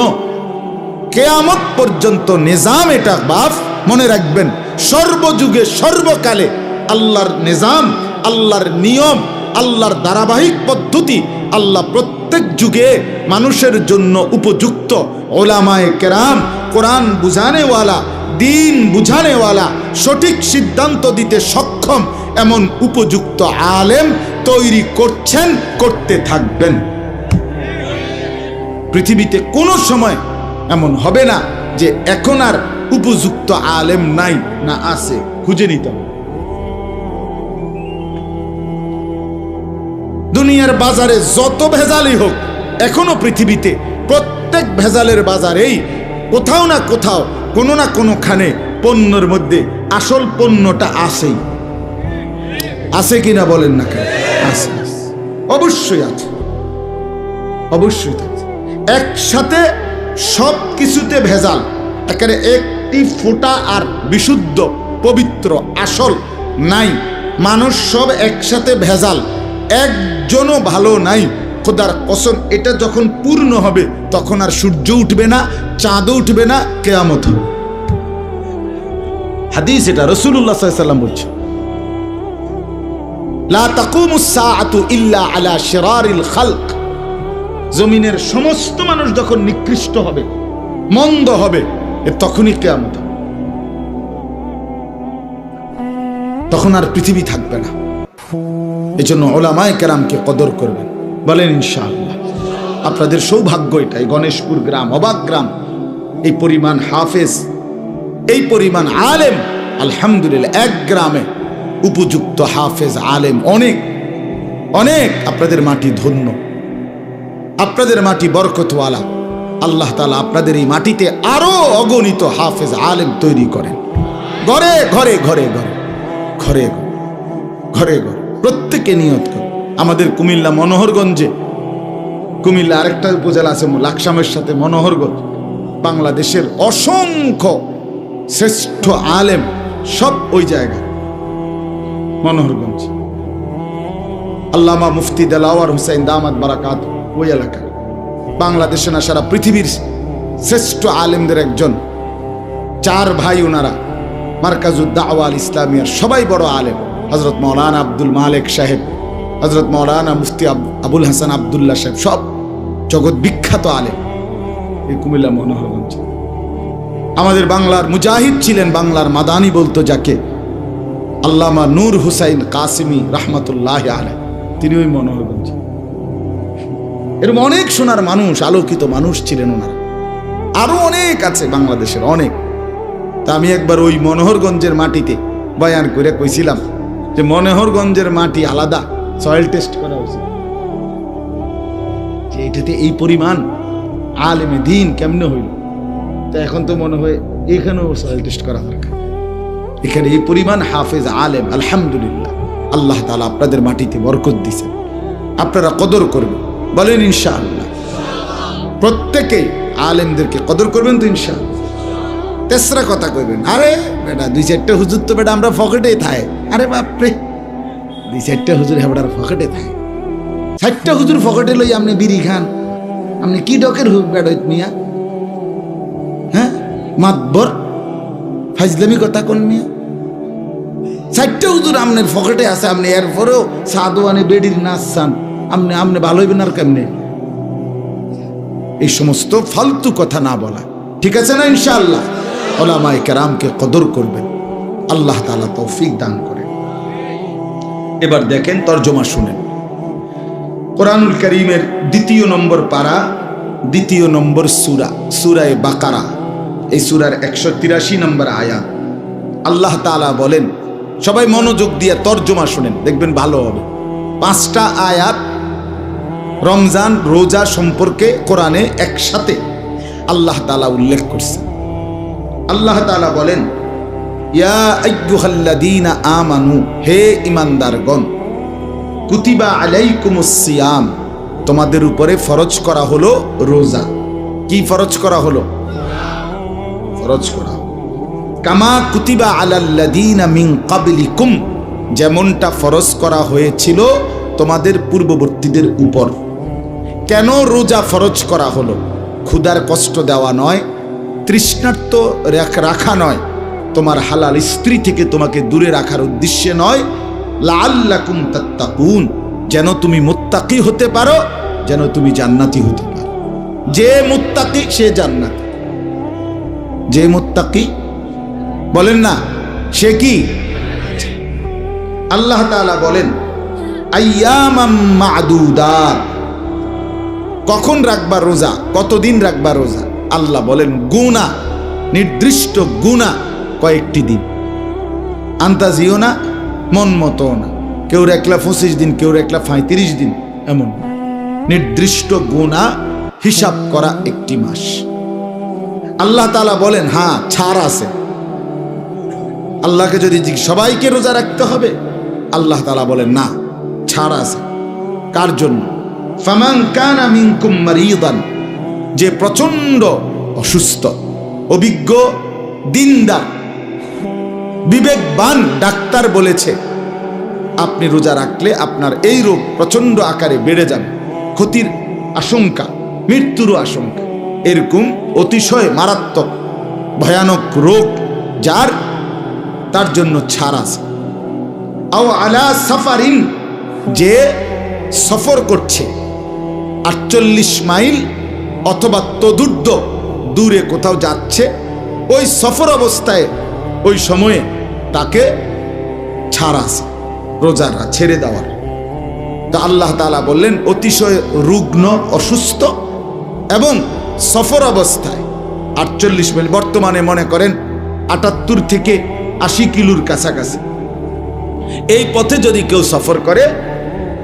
কিয়ামত পর্যন্ত নিজাম এটা। বাপ মনে রাখবেন, সর্বযুগে সর্বকালে আল্লাহর নিজাম, আল্লাহর নিয়ম, আল্লাহর ধারাবাহিক পদ্ধতি আল্লাহ প্রত্যেক যুগে মানুষের জন্য উপযুক্ত ওলামায়ে কেরাম, কোরআন বুঝানেওয়ালা, দিন বুঝানেওয়ালা, সঠিক সিদ্ধান্ত দিতে সক্ষম এমন উপযুক্ত আলেম তৈরি করছেন, করতে থাকবেন। পৃথিবীতে কোনো সময় এমন হবে না যে এখন আর উপযুক্ত আলেম নাই, না আছে, খুঁজে নিতে হবে। দুনিয়ার বাজারে যত ভেজালই হোক, এখনো পৃথিবীতে প্রত্যেক ভেজালের বাজারেই কোথাও না কোথাও, কোনো না কোনোখানে পণ্যের মধ্যে আসল পণ্যটা আসেই। আছে কিনা বলেন না কেন? আছে, অবশ্যই আছে, অবশ্যই আছে। একসাথে সব কিছুতে ভেজাল, এখানে একটি ফোঁটা আর বিশুদ্ধ পবিত্র আসল নাই। মানুষ সব একসাথে ভেজাল, একজনও ভালো নাই। খোদার কসম, এটা যখন পূর্ণ হবে তখন আর সূর্য উঠবে না, চাঁদও উঠবে না, কিয়ামত হবে। হাদিস এটা, রাসূলুল্লাহ সাল্লাল্লাহু আলাইহি ওয়াসাল্লাম বলছে, লা তাকুমুস সাআতু ইল্লা আলা শিরারিল খালক। জমিনের সমস্ত মানুষ যখন নিকৃষ্ট হবে, মন্দ হবে, তখনই কিয়ামত হবে। তখন আর পৃথিবী থাকবে না। এজন্য উলামায়ে কেরামকে কদর করবেন, বলেন ইনশাআল্লাহ। আপনাদের সৌভাগ্য এটাই, গণেশপুর গ্রাম, অবাক গ্রাম, এই পরিমাণ হাফেজ, এই পরিমাণ আলেম, আলহামদুলিল্লাহ। এক গ্রামে উপযুক্ত হাফেজ আলেম অনেক অনেক। আপনাদের মাটি ধন্য, আপনাদের মাটি বরকতওয়ালা। আল্লাহ তাআলা আপনাদের এই মাটিতে আরো অগণিত হাফেজ আলেম তৈরি করেন, ঘরে ঘরে ঘরে ঘরে ঘরে ঘরে ঘরে। প্রত্যেকে নিয়ত করে। আমাদের কুমিল্লা মনোহরগঞ্জে, কুমিল্লা আরেকটা উপজেলা আছে লাকসামের সাথে মনোহরগঞ্জ, বাংলাদেশের অসংখ্য শ্রেষ্ঠ আলেম সব ওই জায়গায়, মনোহরগঞ্জ। আল্লামা মুফতি দেলাওয়ার হুসাইন দামাত বারাকাত ওই এলাকায়। বাংলাদেশে না, সারা পৃথিবীর শ্রেষ্ঠ আলেমদের একজন। চার ভাই ওনারা, মারকাজুদ দাওয়া আল ইসলামিয়ার সবাই বড় আলেম। হযরত মাওলানা আব্দুল মালিক সাহেব, হযরত মাওলানা মুফতি আবুল হাসান আব্দুল্লাহ সাহেব, সব জগৎ বিখ্যাত আলেম এই কুমিল্লা মনোহরগঞ্জ। আমাদের বাংলার মুজাহিদ ছিলেন, বাংলার মাদানি বলতো যাকে, আল্লামা নূর হুসাইন কাসিমি রহমতুল্লাহ আলাইহি, তিনি ওই মনোহরগঞ্জ। এরকম অনেক সোনার মানুষ, আলোকিত মানুষ ছিলেন ওনারা। আরো অনেক আছে বাংলাদেশের, অনেক। তা আমি একবার ওই মনোহরগঞ্জের মাটিতে বয়ান করে কইছিলাম যে মনোহরগঞ্জের মাটি আলাদা, সয়েল টেস্ট করা উচিত, যে এটাতে এই পরিমাণ আলেমে দ্বীন কেমনে হইল। তা এখন তো মনে হয় এখানেও সয়েল টেস্ট করা দরকার। এখানে এই পরিমাণ হাফেজ আলেম, আলহামদুলিল্লাহ। আল্লাহ তাআলা আপনাদের মাটিতে বরকত দিয়েছেন, আপনারা কদর করবেন, বলেন ইনশাআল্লাহ। প্রত্যেকে আলেমদেরকে কদর করবেন তো ইনশাআল্লাহ। তেসরা কথা কইবেন, আরে বেটা দুই চারটা হুজুর তো বেটা আমরা পকেটে থাকে। আরে বাপরে, দুই চারটা হুজুর হেবড়ার পকেটে থাকে। 4টা হুজুর পকেটে লই আপনি বিড়ি খান, আপনি কি ডকের হুক বেড়াইত মিয়া? হ্যাঁ, মাতবর ফাজলামি কথা কোন মিয়া? 4টা হুজুর আপনার পকেটে আছে, আপনি এরপরেও সাদওয়ানে বেডির নাচ চান, আপনি ভালো হইবেন আর কেমনে? এই সমস্ত ফালতু কথা না বলা, ঠিক আছে না? ইনশাআল্লাহ উলামায়ে কেরামকে কদর করবেন, আল্লাহ তাআলা তৌফিক দান করেন। এবার দেখেন, তরজমা শুনেন। কোরআনুল কারীমের 2 নম্বর পারা, 2 নম্বর সূরা, সূরা বাকারা। এই সূরার 183 নম্বর আয়াত। আল্লাহ তাআলা বলেন, সবাই মনোযোগ দিয়ে তরজমা শুনেন, দেখবেন ভালো হবে। 5টা আয়াত রমজান রোজা সম্পর্কে কোরআনে একসাথে আল্লাহ তাআলা উল্লেখ করছেন। আল্লাহ তাআলা বলেন, ইয়া আইয়ুহাল্লাযীনা আমানু, হে ঈমানদারগণ, কুতিবা আলাইকুমুস সিয়াম, তোমাদের উপরে ফরজ করা হলো রোজা। কি ফরজ করা হলো? ফরজ করা, কামা কুতিবা আলাল্লাযীনা মিন ক্বাবলিকুম, যেমনটা ফরজ করা হয়েছিল তোমাদের পূর্ববর্তীদের উপর। কেন রোজা ফরজ করা হলো? ক্ষুধার কষ্ট দেওয়া নয়, তৃষ্ণার্ত রাখা নয়, তোমার হালাল স্ত্রী থেকে তোমাকে দূরে রাখার উদ্দেশ্যে নয়, লাআল্লাকুম তাত্তাকুন, যেন তুমি মুত্তাকি হতে পারো, যেন তুমি জান্নাতি হতে পারো। যে মুত্তাকি সে জান্নাতি, যে মুত্তাকি বলেন না সে কি? আল্লাহ তাআলা বলেন আইয়ামাম মা'দুদাত, কখন রাখবা রোজা, কতদিন রাখবা রোজা? আল্লাহ বলেন গুনা, নির্দিষ্ট গুনা কয়েকটি দিন, আন্তাজিও না, মন মতো না, কেউ রাখলা 25 দিন, কেউ রাখলা 35 দিন, এমন নির্দিষ্ট গুনা হিসাব করা একটি মাস। আল্লাহ তাআলা বলেন হ্যাঁ ছাড় আছে। আল্লাহকে যদি সবাইকে রোজা রাখতে হবে, আল্লাহ তাআলা বলেন না, ছাড় আছে। কার জন্য? ফামান কানা মিনকুম মারিদান, যে প্রচন্ড অসুস্থ, অভিজ্ঞ, দিনদার, বিবেকবান ডাক্তার বলেছে আপনি রোজা রাখলে আপনার এই রোগ প্রচন্ড আকারে বেড়ে যাবে, ক্ষতির আশঙ্কা, মৃত্যুরও আশঙ্কা, এরকম অতিশয় মারাত্মক ভয়ানক রোগ যার, তার জন্য ছাড় আছে। আও আলা সাফারিন, যে সফর করছে 48 মাইল অথবা তদূর্ধ্ব দূরে কোথাও যাচ্ছে, ওই সফর অবস্থায় ওই সময়ে তাকে ছাড় আছে রোজারা ছেড়ে দেওয়ার। তা আল্লাহ তাআলা বললেন অতিশয় রুগ্ন, অসুস্থ এবং সফর অবস্থায় 48 মাইল, বর্তমানে মনে করেন 78 থেকে 80 কিলোর কাছাকাছি, এই পথে যদি কেউ সফর করে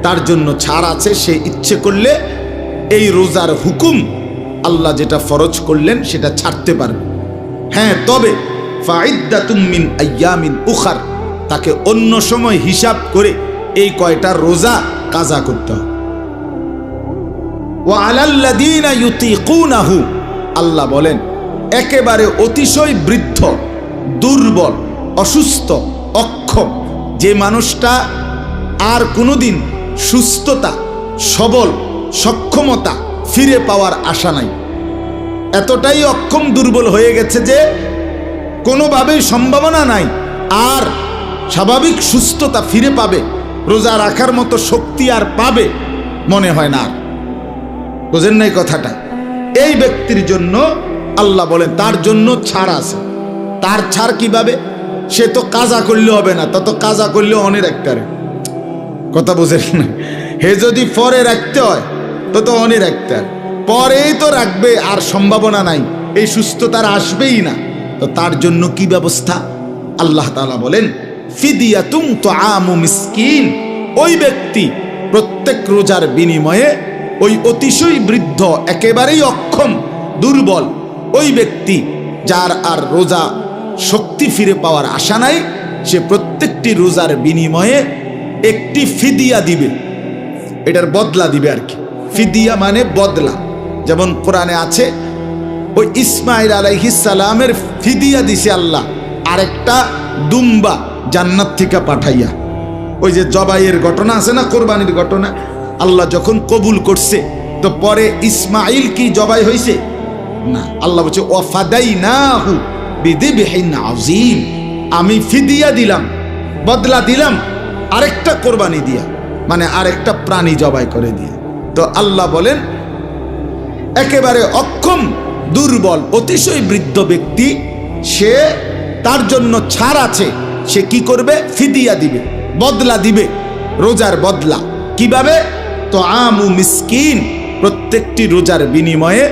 তার জন্য ছাড় আছে। সে ইচ্ছে করলে এই রোজার হুকুম আল্লাহ যেটা ফরজ করলেন সেটা ছাড়তে পারবে। হ্যাঁ, তবে ফাইদ্দাতুম মিন আইয়ামিন উখার, তাকে অন্য সময় হিসাব করে এই কয়টা রোজা কাজা করতে হবে। ওয়া আলাল্লাযীনা ইউতিকুনাহু, আল্লাহ বলেন একেবারে অতিশয় বৃদ্ধ, দুর্বল, অসুস্থ, অক্ষম, যে মানুষটা আর কোনোদিন সুস্থতা, সবল, সক্ষমতা ফিরে পাওয়ার আশা নাই, এতটাই অক্ষম, দুর্বল হয়ে গেছে যে কোনোভাবেই সম্ভাবনা নাই আর স্বাভাবিক সুস্থতা ফিরে পাবে, রোজা রাখার মতো শক্তি আর পাবে মনে হয় না। বুঝেন নাই কথাটা? এই ব্যক্তির জন্য আল্লাহ বলেন তার জন্য ছাড় আছে। তার ছাড় কিভাবে? সে তো কাজা করলে হবে না, তত কাজা করলে অনেক রাখতে, কথা বুঝেন না? হে যদি পরে রাখতে হয় তত অনেক রাখতে, পরেই তো রাখবে আর সম্ভাবনা নাই, এই সুস্থতার আসবেই না, তো তার জন্য কি ব্যবস্থা? আল্লাহ তাআলা বলেন ফিদিয়াতুম তুআমু মিসকিন, ওই ব্যক্তি প্রত্যেক রোজার বিনিময়ে ওই অতিশয় বৃদ্ধ, একেবারেই অক্ষম, দুর্বল ওই ব্যক্তি যার আর রোজা শক্তি ফিরে পাওয়ার আশা নাই, সে প্রত্যেকটি রোজার বিনিময়ে একটি ফিদিয়া দিবে, এটার বদলা দিবে আর কি। ফিদিয়া মানে বদলা, যেমন কোরআনে আছে ওই ইসমাইল আলাইহিস সালামের ফিদিয়া দিছে আল্লাহ আরেকটা দুম্বা জান্নাত থেকে পাঠাইয়া। ওই যে জবাইয়ের ঘটনা আছে না, কোরবানির ঘটনা, আল্লাহ যখন কবুল করছে তো পরে ইসমাইল কি জবাই হয়েছে না, আল্লাহ বলছে ওয়াফাদাইনাহু বিযিবহিন আযীম, আমি ফিদিয়া দিলাম, বদলা দিলাম আরেকটা কোরবানি দিয়া, মানে আরেকটা প্রাণী জবাই করে দিয়ে। তো আল্লাহ বলেন একেবারে অক্ষম, দুর্বল, অতিশয় বৃদ্ধ ব্যক্তি, সে, তার জন্য ছাড় আছে। সে কি করবে? ফিদিয়া দিবে, বদলা দিবে, রোজার বদলা। কিভাবে? তুআমু মিসকিন, প্রত্যেকটি রোজার বিনিময়ে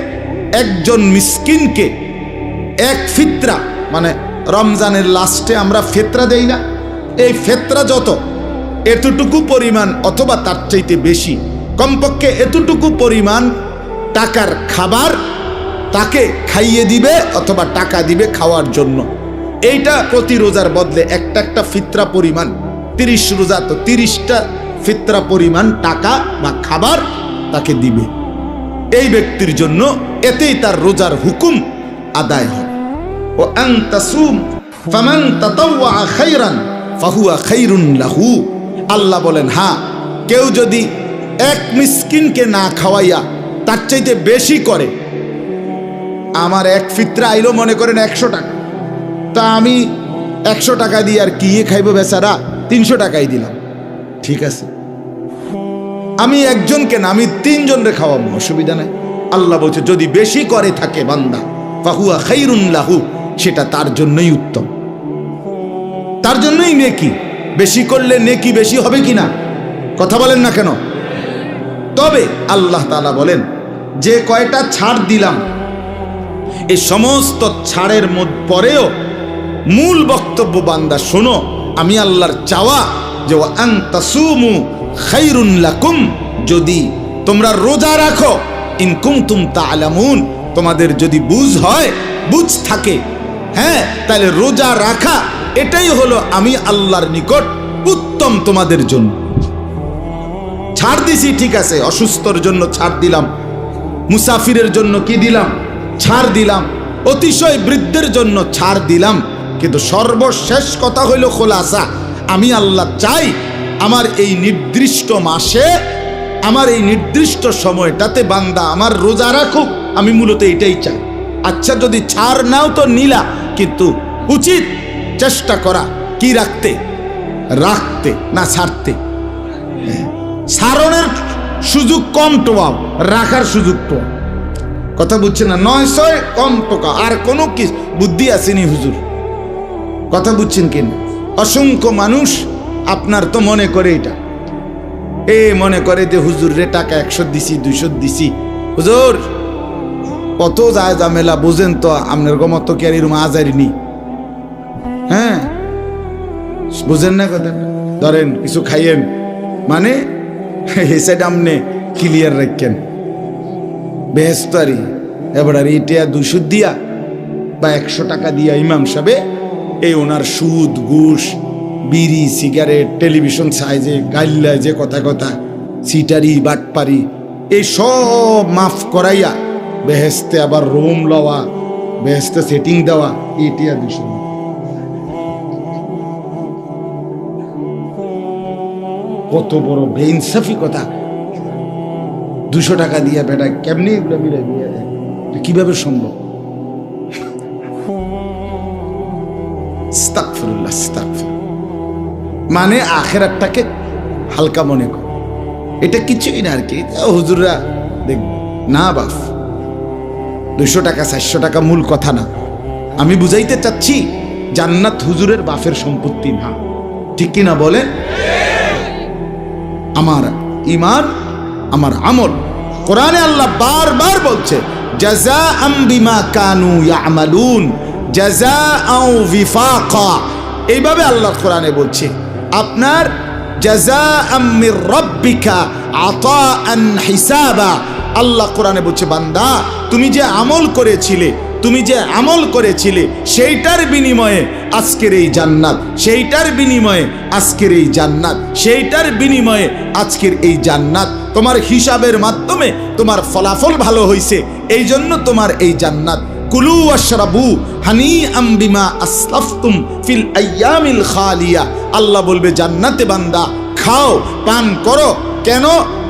একজন মিসকিনকে এক ফিতরা, মানে রমজানের লাস্টে আমরা ফিতরা দেই না, এই ফিতরা যত এতটুকু পরিমাণ অথবা তার চাইতে বেশি, কমপক্ষে এতটুকু পরিমাণ টাকার খাবার তাকে খাইয়ে দিবে অথবা টাকা দিবে খাওয়ার জন্য। এইটা প্রতি রোজার বদলে একটা একটা ফিতরা পরিমাণ, 30 রোজা তো 30টা ফিতরা পরিমাণ টাকা বা খাবার তাকে দিবে এই ব্যক্তির জন্য, এতেই তার রোজার হুকুম আদায় হয়। ও আন তাসুম ফামান তাতাওয়া খায়রান ফাহুয়া খায়রুন লাহু, আল্লাহ বলেন হ্যাঁ, কেউ যদি এক মিসকিনকে না খাওয়াইয়া তার চাইতে বেশি করে, আমার এক ফিতরা আইলো মনে করেন 100 টাকা, তা আমি 100 টাকা দিয়ে আর কি খাইবো বেচারা, 300 টাকাই দিলাম, ঠিক আছে। আমি একজনকে না, আমি 3 জনরে খাওয়াবো, অসুবিধা নাই। আল্লাহ বলছে যদি বেশি করে থাকে বান্দা ফাহুয়া খাইরুন লাহু, সেটা তার জন্যই উত্তম, তার জন্যই নেকি। বেশি করলে নেকি বেশি হবে কিনা কথা বলেন না কেন? তবে আল্লাহ তাআলা বলেন যে কয়টা ছাড় দিলাম, এই সমস্ত ছাড়ের পরেও মূল বক্তব্য বান্দা শোনো, আমি আল্লাহর চাওয়া যে আন তাসুমু খাইরুন লাকুম, যদি তোমরা রোজা রাখো, ইন কুনতুম তা'লামুন, তোমাদের যদি বুঝ হয়, বুঝ থাকে, হ্যাঁ, তাহলে রোজা রাখা এটাই হলো আমি আল্লাহর নিকট উত্তম তোমাদের জন্য। ছাড় দিছি ঠিক আছে, অসুস্থর জন্য ছাড় দিলাম, মুসাফিরের জন্য কি দিলাম, ছাড় দিলাম, অতিশয় বৃদ্ধের জন্য ছাড় দিলাম, কিন্তু সর্বশেষ কথা হইল খোলাসা, আমি আল্লাহ চাই আমার এই নির্দিষ্ট মাসে, আমার এই নির্দিষ্ট সময়টাতে বান্দা আমার রোজা রাখুক, আমি মূলত এটাই চাই। আচ্ছা যদি ছাড় নাও তো নিলা, কিন্তু উচিত চেষ্টা করা কি রাখতে, রাখতে না ছাড়তে। ছাড়নের সুযোগ কম টোয়াও, রাখার সুযোগ টোয়াও, কথা বুঝছে না? 900 কম টোকা, আর কোনো কি বুদ্ধি আসেনি হুজুর, কথা বুঝছেন কিনা? অসংখ্য মানুষ আপনার তো মনে করে এটা, মনে করে যে হুজুর রে টাকা 100 দিছি 200 দিছি, হুজুর কত যায় ঝামেলা বুঝেন তো, আপনার গমত কি আর এরকম আজারিনি, হ্যাঁ বুঝেন না কথা? ধরেন কিছু খাইয়েন মানে সেটা আপনি ক্লিয়ার রাখেন, বেহেস্তারি এবার এটা 200 দিয়া বা 100 টাকা দিয়া ইমাম সাহেবে এই ওনার সুদ ঘুষ বিড়ি সিগারেট টেলিভিশন সাইজে গাইল্লায় যে কথা কথা সিটারি বাটপারি এই সব মাফ করাইয়া বেহেস্তে আবার রুম লওয়া, বেহেস্তে সেটিং দেওয়া, এটা 200। কত বড় বেইনসাফি কথা! 200 টাকা দিয়া বেটা কেমনি এগুলো মিলে দিয়ে কিভাবে সম্ভব? আস্তাগফিরুল্লাহ, আস্তাগফিরুল্লাহ। মানে আখিরাতটাকে হালকা মনে কর, এটা কিছুই না আর কি। হুজুররা দেখ না বাপ, 200 টাকা 400 টাকা মূল কথা না। আমি বুঝাইতে চাচ্ছি জান্নাত হুজুরের বাপের সম্পত্তি না, ঠিক কিনা বলেন? আমার ঈমান, আমার আমল, কোরআনে আল্লাহ বারবার বলছে জাযাআম বিমা কানু ইয়ামালুন জাযাআও বিফাকা, এইভাবে আল্লাহ কোরআনে বলছে আপনার জাযাআম মির রাব্বিকা আতাআন হিসাবা। আল্লাহ কোরআনে বলছে বান্দা তুমি যে আমল করেছিলে, তুমি যে আমল করেছিলে সেইটার বিনিময়ে আজকের এই জান্নাত, সেইটার বিনিময়ে আজকের এই জান্নাত, সেইটার বিনিময়ে আজকের এই জান্নাত। তোমার হিসাবের মাধ্যমে তোমার ফলাফল ভালো হয়েছে, এই জন্য তোমার এই জান্নাত। কুলু ওয়াশরাবু হানিআম বিমা আসলাফতুম ফিল আইয়ামিল খালিয়া। আল্লাহ বলবে জান্নাতে বান্দা খাও, পান করো, কেন?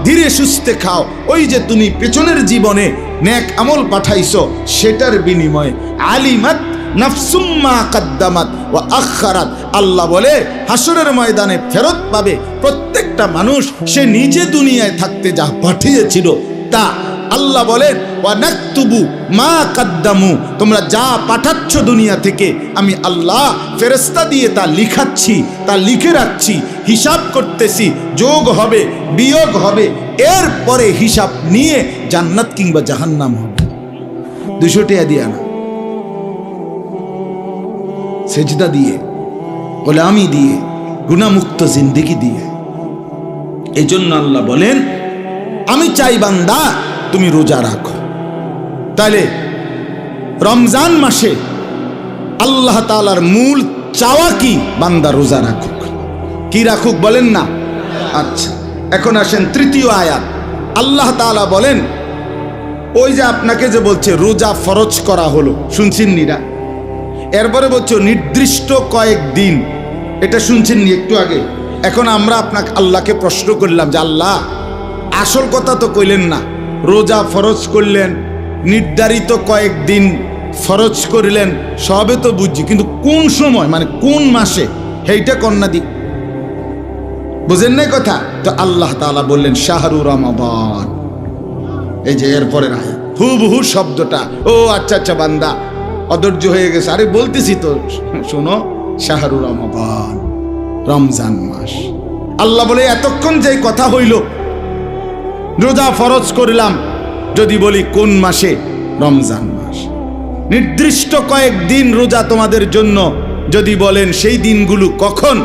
ধীরে সুস্থে খাও, ওই যে তুমি পেছনের জীবনে নেক আমল পাঠাইছো সেটার বিনিময়ে। আলিমাত নাফসুম মা কাদ্দামাত ওয়া আখারাত। আল্লাহ বলে হাসরের ময়দানে ফেরত পাবে প্রত্যেকটা মানুষ সে নিজে দুনিয়ায় থাকতে যা পাঠিয়েছিল তা। আল্লাহ বলেন ওয়া নাকতুবু মা কাদ্দামু, তোমরা যা পাঠাচ্ছ দুনিয়া থেকে আমি আল্লাহ ফেরেশতা দিয়ে তা লিখাচ্ছি, তা লিখে রাখছি, হিসাব করতেছি, যোগ হবে বিয়োগ হবে, এরপরে হিসাব নিয়ে জান্নাত কিংবা জাহান্নাম হবে। 200 টাকা দিয়ে না, সেজদা দিয়ে, গোলামি দিয়ে, গুনাহমুক্ত জিন্দেগি দিয়ে। এই জন্য আল্লাহ বলেন আমি চাই বান্দা তুমি রোজা রাখো। তাহলে রমজান মাসে আল্লাহ তাআলার মূল চাওয়া কি? বান্দা রোজা রাখুক। কি রাখুক বলেন না? আচ্ছা, এখন আসেন তৃতীয় আয়াত। আল্লাহ তাআলা বলেন ওই যে আপনাকে যে বলছে রোজা ফরজ করা হলো, শুনছেন নিরা? এরপরে বলছো নির্দিষ্ট কয়েকদিন, এটা শুনছেন নি একটু আগে? এখন আমরা আপনাকে আল্লাহকে প্রশ্ন করলাম যে আল্লাহ আসল কথা তো কইলেন না, রোজা ফরজ করলেন, নির্ধারিত কয়েকদিন ফরজ করলেন, সবে তো বুঝছি, কিন্তু কোন সময় মানে কোন মাসে সেইটা কন্যা দি বুঝেন নাই কথা। তো আল্লাহ তাআলা বললেন শাহরু রমাদান। এই যে এরপরের আয়াত হুবহু শব্দটা। ও আচ্ছা আচ্ছা বান্দা অধৈর্য হয়ে গেছে, আরে বলতেছি তো শোনো, শাহরু রমাদান, রমজান মাস। আল্লাহ বলে এতক্ষণ যে কথা হইল, রোজা ফরজ করলাম, যদি বলি কোন মাসে, রমজান মাস। নির্দিষ্ট কয়েকদিন রোজা তোমাদের জন্য, যদি বলেন সেই দিনগুলো কখন,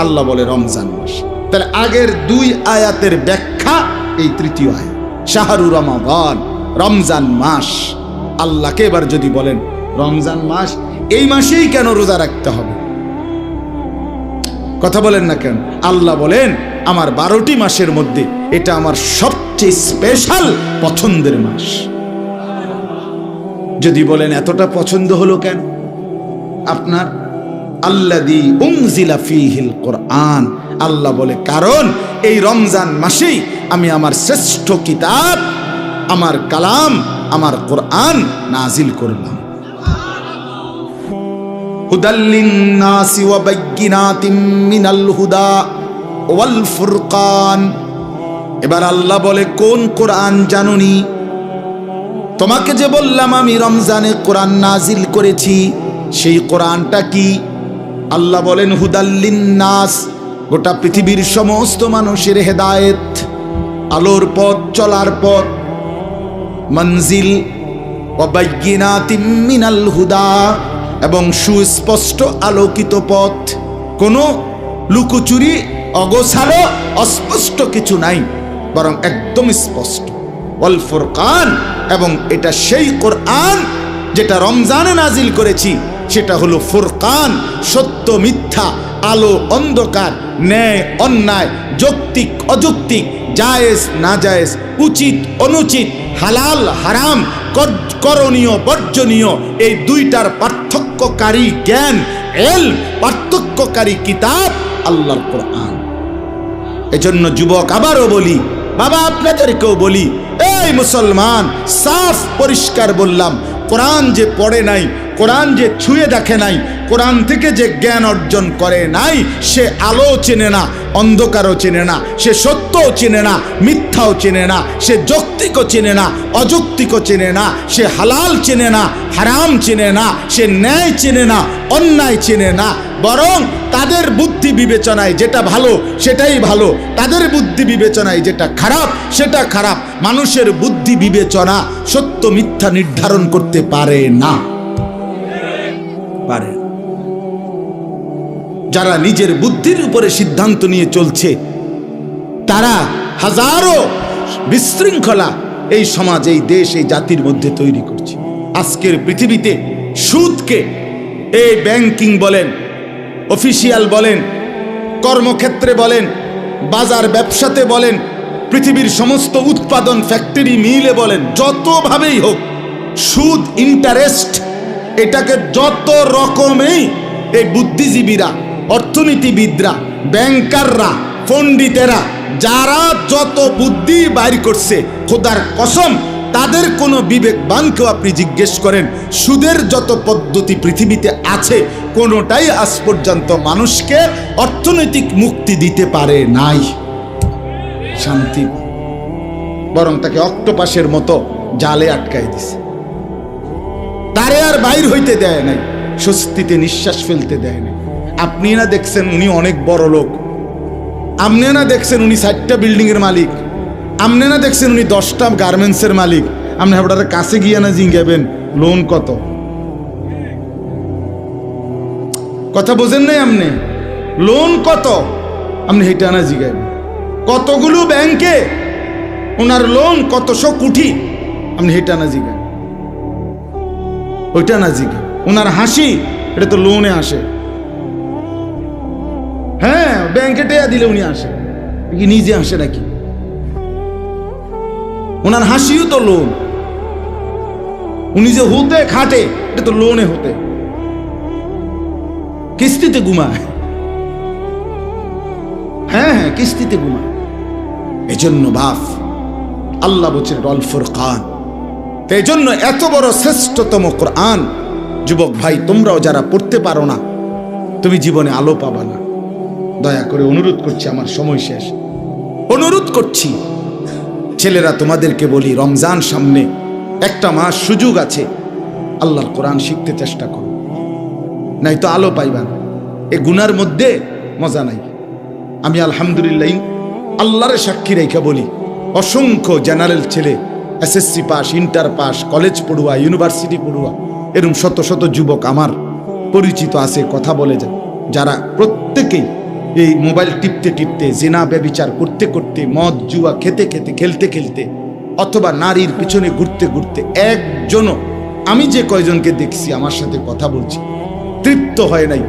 আল্লাহ বলে রমজান মাস। তাহলে আগের দুই আয়াতের ব্যাখ্যা এই তৃতীয় আয়াত, শাহরু রমাদান, রমজান মাস। আল্লাহকে এবার যদি বলেন রমজান মাস, এই মাসেই কেন রোজা রাখতে হবে? কথা বলেন না কেন? আল্লাহ বলেন আমার 12টি মাসের মধ্যে এটা আমার সবচেয়ে স্পেশাল পছন্দের মাস। যদি বলেন এতটা পছন্দ হলো কেন আপনার? আল্লাযী উনজিলা ফীহিল কুরআন, আল্লাহ বলে কারণ এই রমজান মাসেই আমি আমার শ্রেষ্ঠ কিতাব, আমার কালাম, আমার কোরআন নাজিল করলাম। হুদাল লিন-নাসি ওয়া বাইয়িনাতিম মিনাল হুদা ওয়াল ফুরকান। এবার আল্লাহ বলে কোন কোরআন জানুনি? তোমাকে যে বললাম আমি রমজানে কোরআন নাজিল করেছি, সেই কোরআনটা কি? আল্লাহ বলেন হুদাল লিন-নাস, গোটা পৃথিবীর সমস্ত মানুষের হেদায়েত, আলোর পথ, চলার পথ। মনজিল ওয়া বাইয়িনাতিম মিনাল হুদা, এবং সুস্পষ্ট আলোকিত পথ, কোনো লুকোচুরি, অগোছালো, অস্পষ্ট কিছু নাই, বরং একদম স্পষ্ট। ওয়াল ফুরকান, এবং এটা সেই কোরআন যেটা রমজানে নাজিল করেছি, সেটা হলো ফুরকান, সত্য মিথ্যা, আলো অন্ধকার, ন্যায় অন্যায়, যৌক্তিক অযৌক্তিক, জায়েজ নাজায়েজ, উচিত অনুচিত, হালাল হারাম, করণীয় বর্জনীয়, এই দুইটার পার্থক্যকারী জ্ঞান, পার্থক্যকারী কিতাব আল্লাহর কোরআন। এজন্য যুবক আবারও বলি, বাবা আপনাদেরকেও বলি, এই মুসলমান, সাফ পরিষ্কার বললাম, কোরআন যে পড়ে নাই, কোরআন যে ছুঁয়ে দেখে নাই, কোরআন থেকে যে জ্ঞান অর্জন করে নাই, সে আলো চেনে না, অন্ধকারও চেনে না, সে সত্যও চেনে না, মিথ্যাও চেনে না, সে যৌক্তিকও চেনে না, অযৌক্তিকও চেনে না, সে হালাল চেনে না, হারাম চেনে না, সে ন্যায় চেনে না, অন্যায় চেনে না। বরং তাদের বুদ্ধি বিবেচনায় যেটা ভালো সেটাই ভালো, তাদের বুদ্ধি বিবেচনায় যেটা খারাপ সেটা খারাপ। মানুষের বুদ্ধি বিবেচনা সত্য মিথ্যা নির্ধারণ করতে পারে না, পারে। যারা নিজের বুদ্ধির উপরে সিদ্ধান্ত নিয়ে চলছে, তারা হাজারো বিশৃঙ্খলা এই সমাজ, এই দেশ, এই জাতির মধ্যে তৈরি করছে। আজকের পৃথিবীতে সুদকে, এই ব্যাংকিং বলেন, অফিসিয়াল বলেন, কর্মক্ষেত্রে বলেন, বাজার ব্যবসাতে বলেন, পৃথিবীর সমস্ত উৎপাদন ফ্যাক্টরি মিলে বলেন, যতভাবেই হোক, সুদ, ইন্টারেস্ট, এটাকে যত রকমেই এই বুদ্ধিজীবীরা, অর্থনীতিবিদরা, ব্যাংকাররা, পণ্ডিতেরা, যারা যত বুদ্ধি বাইর করছে, খোদার কসম তাদের কোনো বিবেকবানকেও আপনি জিজ্ঞেস করেন, সুদের যত পদ্ধতি পৃথিবীতে আছে কোনোটাই আজ পর্যন্ত মানুষকে অর্থনৈতিক মুক্তি দিতে পারে নাই, শান্তি, বরং তাকে অক্টোপাসের মতো জালে আটকাই দিছে, তারে আর বাইর হইতে দেয় নাই, স্বস্তিতে নিঃশ্বাস ফেলতে দেয় নাই। আপনি না দেখছেন উনি অনেক বড় লোক, আপনি না দেখছেন উনি 4টা বিল্ডিং এর মালিক, আপনি না দেখছেন উনি 10টা গার্মেন্টসের মালিক, আপনি আপনার কাছে গিয়ে না জিজ্ঞাবেন লোন কত? কথা বোঝেন নাই আপনি? লোন কত আপনি হেটা না জিজ্ঞাবেন। কতগুলো ব্যাংকে ওনার লোন, কতশো কোটি, আপনি হেটা না জিজ্ঞাবেন, ওইটা না জিজ্ঞাবেন। ওনার হাসি, এটা তো লোনে আসে। হ্যাঁ, ব্যাংকে টেয়া দিলে উনি আসে, কি নিজে আসে নাকি? ওনার হাসিও তো লোন। উনি যে হতে খাটে, এটা তো লোনে হতে, কিস্তিতে ঘুমায়। হ্যাঁ হ্যাঁ, কিস্তিতে ঘুমায়। এজন্য বাপ, আল্লাহ বলছেন আল ফুরকান। তো এই জন্য এত বড় শ্রেষ্ঠতম কোরআন, যুবক ভাই তোমরাও যারা পড়তে পারো না, তুমি জীবনে আলো পাবা না। দয়া করে অনুরোধ করছি, আমার সময় শেষ, অনুরোধ করছি ছেলেরা তোমাদেরকে বলি, রমজান সামনে, একটা মাস সুযোগ আছে, আল্লাহর কোরআন শিখতে চেষ্টা করো, নাই তো আলো পাইবা না। এই গুনার মধ্যে মজা নাই। আমি আলহামদুলিল্লাহ আল্লাহর সাক্ষী রেখা বলি, অসংখ্য জেনারেল ছেলে, SSC pass, inter pass, college পড়ুয়া, ইউনিভার্সিটি পড়ুয়া, এরকম শত শত যুবক আমার পরিচিত আছে, কথা বলে যায়, যারা প্রত্যেকেই এই মোবাইল টিপতে টিপতে, জিনা ব্যভিচার করতে করতে, মদ জুয়া খেতে খেতে, খেলতে খেলতে, অথবা নারীর পিছনে ঘুরতে ঘুরতে, একজনও, আমি যে কয়জনকে দেখছি আমার সাথে কথা বলছি, তৃপ্ত হয় নাই।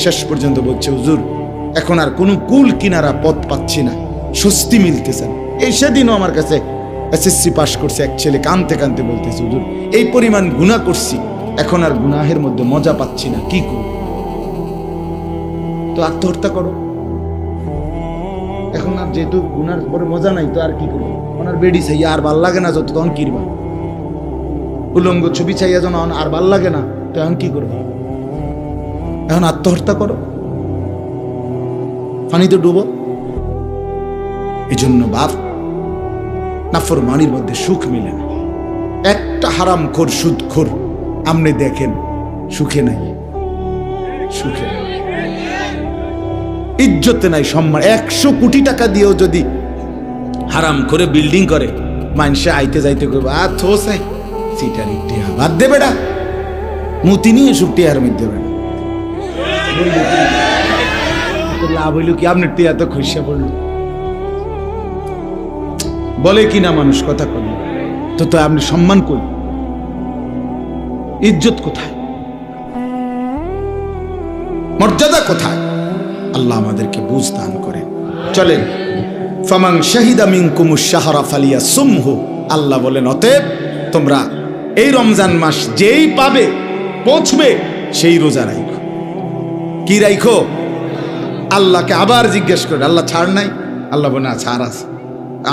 শেষ পর্যন্ত বলছে, হুজুর এখন আর কোনো কুল কিনারা পথ পাচ্ছি না, স্বস্তি মিলতেছে না। এই সেদিনও আমার কাছে এসএসসি পাস করছে এক ছেলে কানতে কানতে বলতেছে, হুজুর এই পরিমাণ গুনাহ করছি, এখন আর গুনাহের মধ্যে মজা পাচ্ছি না, কি করব? তো আত্মহত্যা করো। এখন আর যেহেতু গুনার পরে মজা নাই, তো আর কি করবো? ওনার বেডি চাই আর ভাল লাগে না, যত তখন কিরবা, উলঙ্গ ছবি চাইয়া যেন আর ভাল লাগে না, তো এখন কি করবো? এখন আত্মহত্যা করো, পানিতে ডুবো। এই জন্য বাপ, নাফরমানির মধ্যে সুখ মিলে না। একটা হারামখোর, সুদখোর আপনি দেখেন সুখে নাই, সুখে নাই, ইজ্জতে নাই, সম্মান। 100 কোটি টাকা দিয়েও যদি হারাম করে বিল্ডিং করে, মানুষে আইতে যাইতে করবে, আর থোসে সিটার ইটিয়া বাদ দে বেড়া, মুতি নিয়ে সুটি আর মধ্যে বেড়া লাভ হইল কি? আপনার টিয়া তো খুশিয়া পড়লো, বলে কিনা মানুষ, কথা করল তো, তো আপনি সম্মান করি, ইজ্জত কোথায়, মর্যাদা কোথায়? আল্লাহ আমাদেরকে বুঝ দান করেন। চলেন, ফামান শাহিদা মিনকুমুশ শাহরা ফালিয়াসুমহু, আল্লাহ বলেন অতএব তোমরা এই রমজান মাস যেই পাবে, পৌঁছবে, সেই রোজা রাখো। কি রাখো? আল্লাহকে আবার জিজ্ঞেস করে, আল্লাহ ছাড় নাই? আল্লাহ বলে না, ছাড় আছে।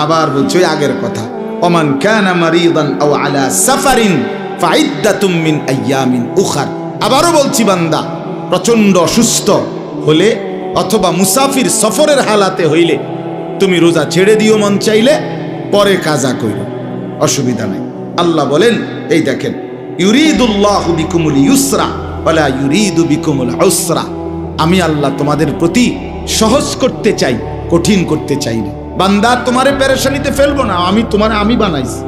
আবার বলছে ওই আগের কথা, ওমান কানা মারিদান আও আলা সাফারিন ফাইদ্দাতুম মিন আইয়ামিন উখার। আবারও বলছি, বান্দা প্রচন্ড অসুস্থ হলে অথবা মুসাফির সফরের হালাতে হইলে তুমি রোজা ছেড়ে দিও, মন চাইলে পরে কাজা কইরো, অসুবিধা নাই। আল্লাহ বলেন, এই দেখেন, ইউরিদুল্লাহু বিকুমুল ইউসরা ওয়ালা ইউরিদু বিকুমুল উসরা। আমি আল্লাহ তোমাদের প্রতি সহজ করতে চাই, কঠিন করতে চাই না। বান্দা তোমারে পেরেশানিতে ফেলবো না, আমি বানাইছি,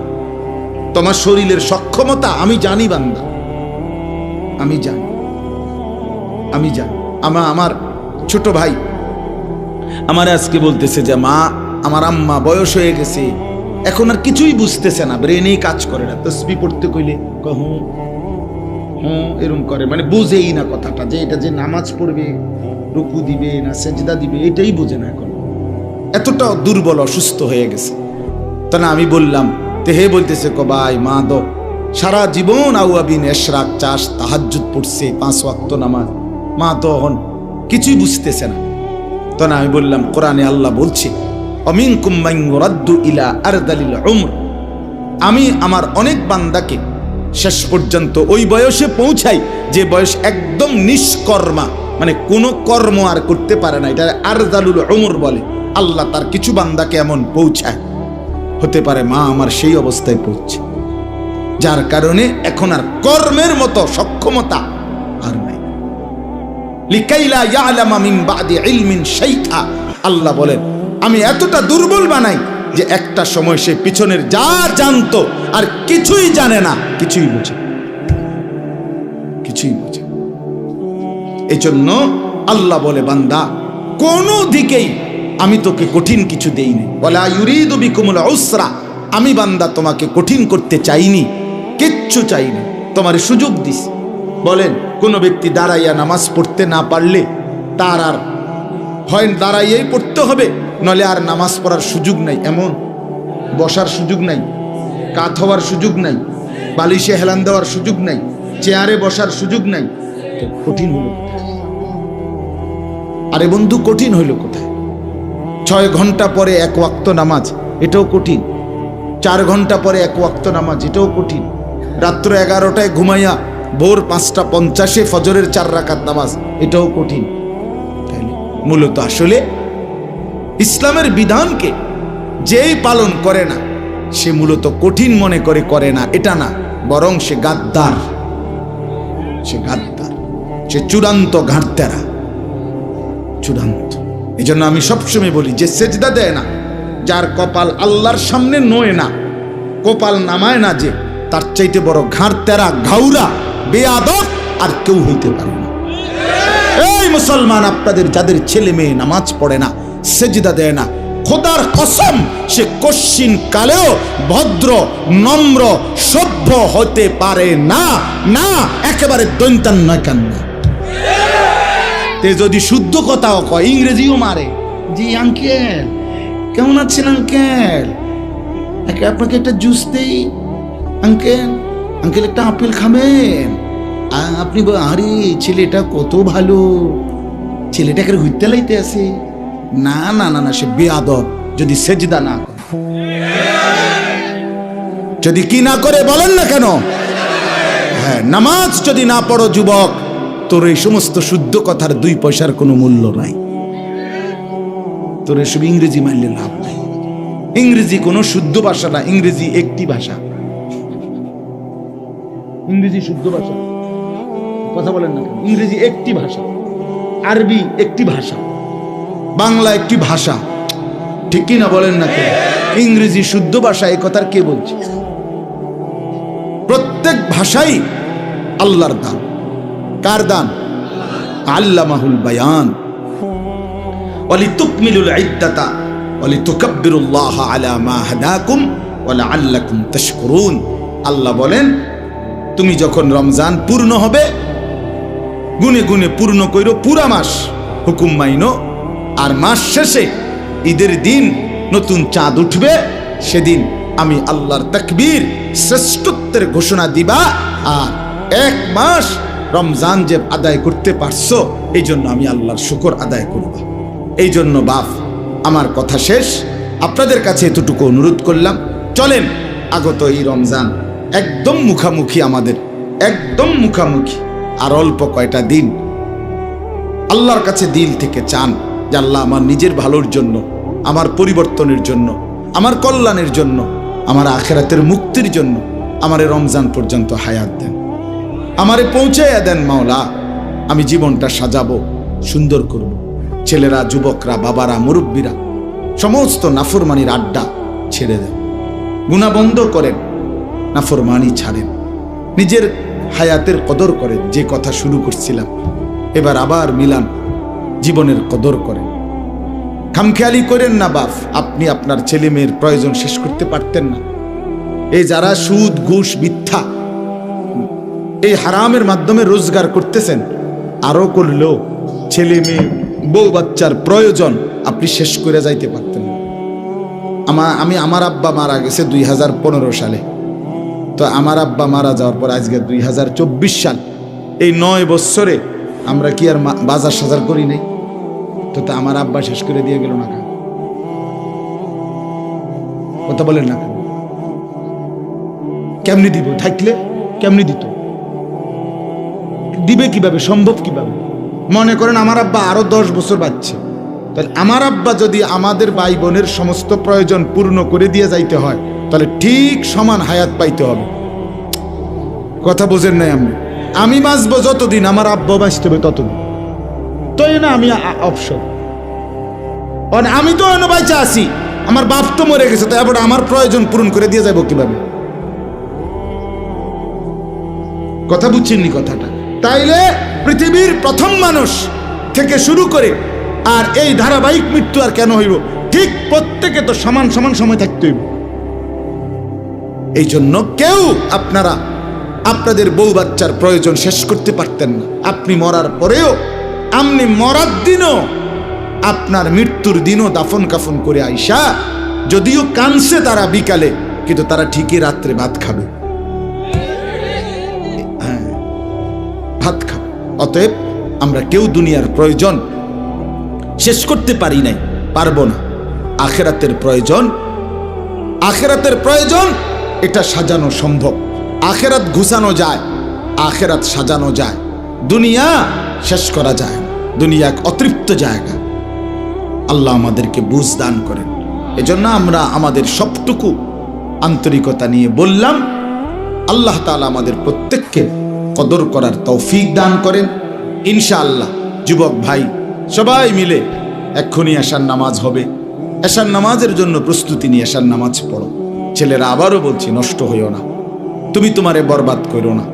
তোমার শরীরের সক্ষমতা আমি জানি বান্দা, আমি জানি। আমার ছোট ভাই আমার আজকে বলতেছে যে মা, আমার আম্মা বয়স হয়ে গেছে, এখন আর কিছুই বুঝতেছে না, ব্রেনেই কাজ করে না, তসবিহ পড়তে কইলে এরকম করে, মানে বুঝেই না কথাটা, যে এটা যে নামাজ পড়বে, রুকু দিবে না সেজদা দিবে, এটাই বোঝে না এখন, এতটা দুর্বল অসুস্থ হয়ে গেছে। তা না আমি বললাম, তে হে বলতেছে, ভাই মা দো সারা জীবন আউয়াবিন এশরাক চাষ তাহাজ্জুদ পড়ছে, 5 ওয়াক্ত নামাজ, মা তো এখন কিছুই বুঝতেছে না। তো না আমি বললাম, কোরআনে আল্লাহ বলছে, অমিনকুম মান ইউরাদ্দু ইলা আরদালিল উমর, আমি আমার অনেক বান্দাকে শেষ পর্যন্ত ওই বয়সে পৌঁছাই যে বয়স একদম নিষ্কর্মা, মানে কোনো কর্ম আর করতে পারে না, এটা আরদালুল উমর বলে। আল্লাহ তার কিছু বান্দাকে এমন পৌঁছায়, হতে পারে মা আমার সেই অবস্থায় পৌঁছে, যার কারণে এখন আর কর্মের মতো সক্ষমতা আর নাই। লিকাইলা ইয়ালামা মিন বাদি ইলমিন শাইআ, আল্লাহ বলেন আমি এতটা দুর্বল বানাই যে একটা সময় সে পিছনের যা জানতো আর কিছুই জানে না, কিছুই বোঝে। এই জন্য আল্লাহ বলে, বান্দা কোন দিকেই আমি তোকে কঠিন কিছু দেইনি, ওয়ালা ইউরিদু বিকুমুল উসরা, আমি বান্দা তোমাকে কঠিন করতে চাইনি, কিচ্ছু চাইনি, তোমার সুযোগ দিছি। বলেন, কোন ব্যক্তি দাঁড়াইয়া নামাজ পড়তে না পারলে তার আর হয় দাঁড়াইয়াই পড়তে হবে, নলে আর নামাজ পড়ার সুযোগ নাই, এমন বসার সুযোগ নাই, কাত হওয়ার সুযোগ নাই, বালিশে হেলান দেওয়ার সুযোগ নাই, চেয়ারে বসার সুযোগ নাই। কঠিন হলো কোথায়? আরে বন্ধু, কঠিন হইল কোথায়? 6 ঘন্টা পরে 1 ওয়াক্ত নামাজ, এটাও কঠিন। 4 ঘন্টা পরে 1 ওয়াক্ত নামাজ, এটাও কঠিন। রাত্র 11টায় ঘুমাইয়া ভোর 5:50 ফজরের 4 রাকাত নামাজ, এটাও কঠিন। মূলত আসলে ইসলামের বিধানকে যেই পালন করে না সে মূলত কঠিন মনে করে না, এটা না, বরং সে গাদ্দার, সে চূড়ান্ত ঘাটতেরা, চূড়ান্ত। এই জন্য আমি সবসময় বলি, যে সেজদা দেয় না, যার কপাল আল্লাহর সামনে নয় না, কপাল নামায় না, যে তার চাইতে বড় ঘাটতেরা, ঘাউরা, বেয়াদব আর কেউ হইতে পারে না। এই মুসলমান, আপনাদের যাদের ছেলে মেয়ে নামাজ পড়ে না, সেজদা দেয় না, খোদার কসম সে কশ্চিন কালেও ভদ্র, নম্র, সভ্য হতে পারে না, না, একেবারে দৈন্তান নয় কান্না। তে যদি শুদ্ধ কথাও কয়, ইংরেজিও মারে, জি আঙ্কেল কেমন আছেন আঙ্কেল, আপনাকে একটা জুস দেই আঙ্কেল, আঙ্কেল একটা আপেল খাবেন, আপনি আরে ছেলেটা কত ভালো, ছেলেটাকে ঘুরতে লাইতে আছে। না না না না, সে বেয়াদব যদি সেজদা না করে। যদি কি না করে বলেন না কেন? হ্যাঁ, নামাজ যদি না পড়ো যুবক, তোর এই সমস্ত শুদ্ধ কথার 2 পয়সার কোনো মূল্য নাই। তোর এসব ইংরেজি মানলে লাভ নাই। ইংরেজি কোনো শুদ্ধ ভাষা না, ইংরেজি একটি ভাষা। ইংরেজি শুদ্ধ ভাষা, কথা বলেন না কেন? ইংরেজি একটি ভাষা, আরবি একটি ভাষা, বাংলা একটি ভাষা, ঠিক কি না বলেন না কেন? ইংরেজি শুদ্ধ ভাষা, এই কথার কে বলছে? প্রত্যেক ভাষাই আল্লাহর দান। কার দান? আল্লামাহুল বায়ান ওয়ালিতুকমিলুল ইদ্দাতা ওয়ালিতুকাব্বিরুল্লাহ আলা মা হাদাকুম ওয়া লাআল্লাকুম তাশকুরুন। আল্লাহ বলেন, তুমি যখন রমজান পূর্ণ হবে, গুনে গুনে পূর্ণ কইরো পুরা মাস, হুকুম মাইনো। আর মাস শেষে ঈদের দিন নতুন চাঁদ উঠবে, সেদিন আমি আল্লাহর তাকবীর, শ্রেষ্ঠত্বের ঘোষণা দিবা। আর 1 মাস রমজান যে আদায় করতে পারছো, এই জন্য আমি আল্লাহর শুকর আদায় করব। এই জন্য বাপ, আমার কথা শেষ, আপনাদের কাছে এতটুকু অনুরোধ করলাম, চলেন আগত এই রমজান একদম মুখামুখি, আমাদের একদম মুখামুখি। আর অল্প কয়টা দিন আল্লাহর কাছে দিল থেকে চান যে আল্লাহ আমার নিজের ভালোর জন্য, আমার পরিবর্তনের জন্য, আমার কল্যাণের জন্য, আমার আখিরাতের মুক্তির জন্য আমারে রমজান পর্যন্ত হায়াত দেন, আমারে পৌঁছাইয়া দেন মাওলা। আমি জীবনটা সাজাবো, সুন্দর করব। ছেলেরা, যুবকরা, বাবারা, মুরব্বীরা সমস্ত নাফরমানির আড্ডা ছেড়ে দেন, গুনাহ বন্ধ করেন, নাফরমানি ছাড়েন, নিজের হায়াতের কদর করেন। যে কথা শুরু করছিলাম, এবার আবার মিলান, জীবনের কদর করেন। খামখেয়ালি করেন না বাপ, আপনি আপনার ছেলে মেয়ের প্রয়োজন শেষ করতে পারতেন না? এই যারা সুদ, ঘুষ, মিথ্যা, এই হারামের মাধ্যমে রোজগার করতেছেন, আরো করলেও ছেলে মেয়ে, বউ বাচ্চার প্রয়োজন আপনি শেষ করে যাইতে পারতেন না। আমার আব্বা মারা গেছে 2015 সালে। তো আমার আব্বা মারা যাওয়ার পর আজকে 2024 সাল, এই 9 বছরে আমরা কি আর বাজার সাজার করি নাই? তো আমার আব্বা শেষ করে দিয়ে গেল না, কথা বলেন না কেন? কেমনি দিব? থাকলে কেমনি দিত? দিবে কিভাবে? সম্ভব কিভাবে? মনে করেন আমার আব্বা আরো 10 বছর বাঁচছে, তাহলে আমার আব্বা যদি আমাদের ভাই বোনের সমস্ত প্রয়োজন পূর্ণ করে দিয়ে যাইতে হয়, তাহলে ঠিক সমান হায়াত পাইতে হবে। কথা বোঝেন নাই? আমি বাঁচবো যতদিন, আমার আব্বা বাঁচতে হবে ততদিন। তো না আমি অপশন, আমি তো এনে বাইচা আছি, আমার বাপ তো মরে গেছে, তাই আবার আমার প্রয়োজন পূরণ করে দিয়ে যাবো কিভাবে? কথা বুঝছেননি কথাটা? তাইলে পৃথিবীর প্রথম মানুষ থেকে শুরু করে আর এই ধারাবাহিক মৃত্যু আর কেন হইব? ঠিক প্রত্যেকে তো সমান সমান সময় থাকতে হইব। এই জন্য কেউ আপনারা আপনাদের বউ বাচ্চার প্রয়োজন শেষ করতে পারতেন না। আপনি মরার পরেও, আপনি মরার দিনও, আপনার মৃত্যুর দিনও দাফন কাফন করে আইসা, যদিও কানছে তারা বিকালে, কিন্তু তারা ঠিকই রাত্রে ভাত খাবে, ভাত খাবে। অতএব আমরা কেউ দুনিয়ার প্রয়োজন শেষ করতে পারি নাই, পারবো না। আখিরাতের প্রয়োজন আখেরাতের প্রয়োজন, এটা সাজানো সম্ভব। আখেরাত ঘুষানো যায়, আখেরাত সাজানো যায়, দুনিয়া শেষ করা যায়। দুনিয়া এক অতৃপ্ত জায়গা। আল্লাহ আমাদেরকে বুঝ দান করেন। এজন্য আমরা আমাদের সবটুকু আন্তরিকতা নিয়ে বললাম। আল্লাহ তাআলা আমাদের প্রত্যেককে কদর করার তৌফিক দান করেন ইনশাআল্লাহ। যুবক ভাই সবাই মিলে এক্ষুনি এশার নামাজ হবে। এশার নামাজের জন্য প্রস্তুতি নিয়ে এশার নামাজ পড়ো। ছেলেরা আবারও বলছি, নষ্ট হইও না, তুমি তোমারে বরবাদ করো না।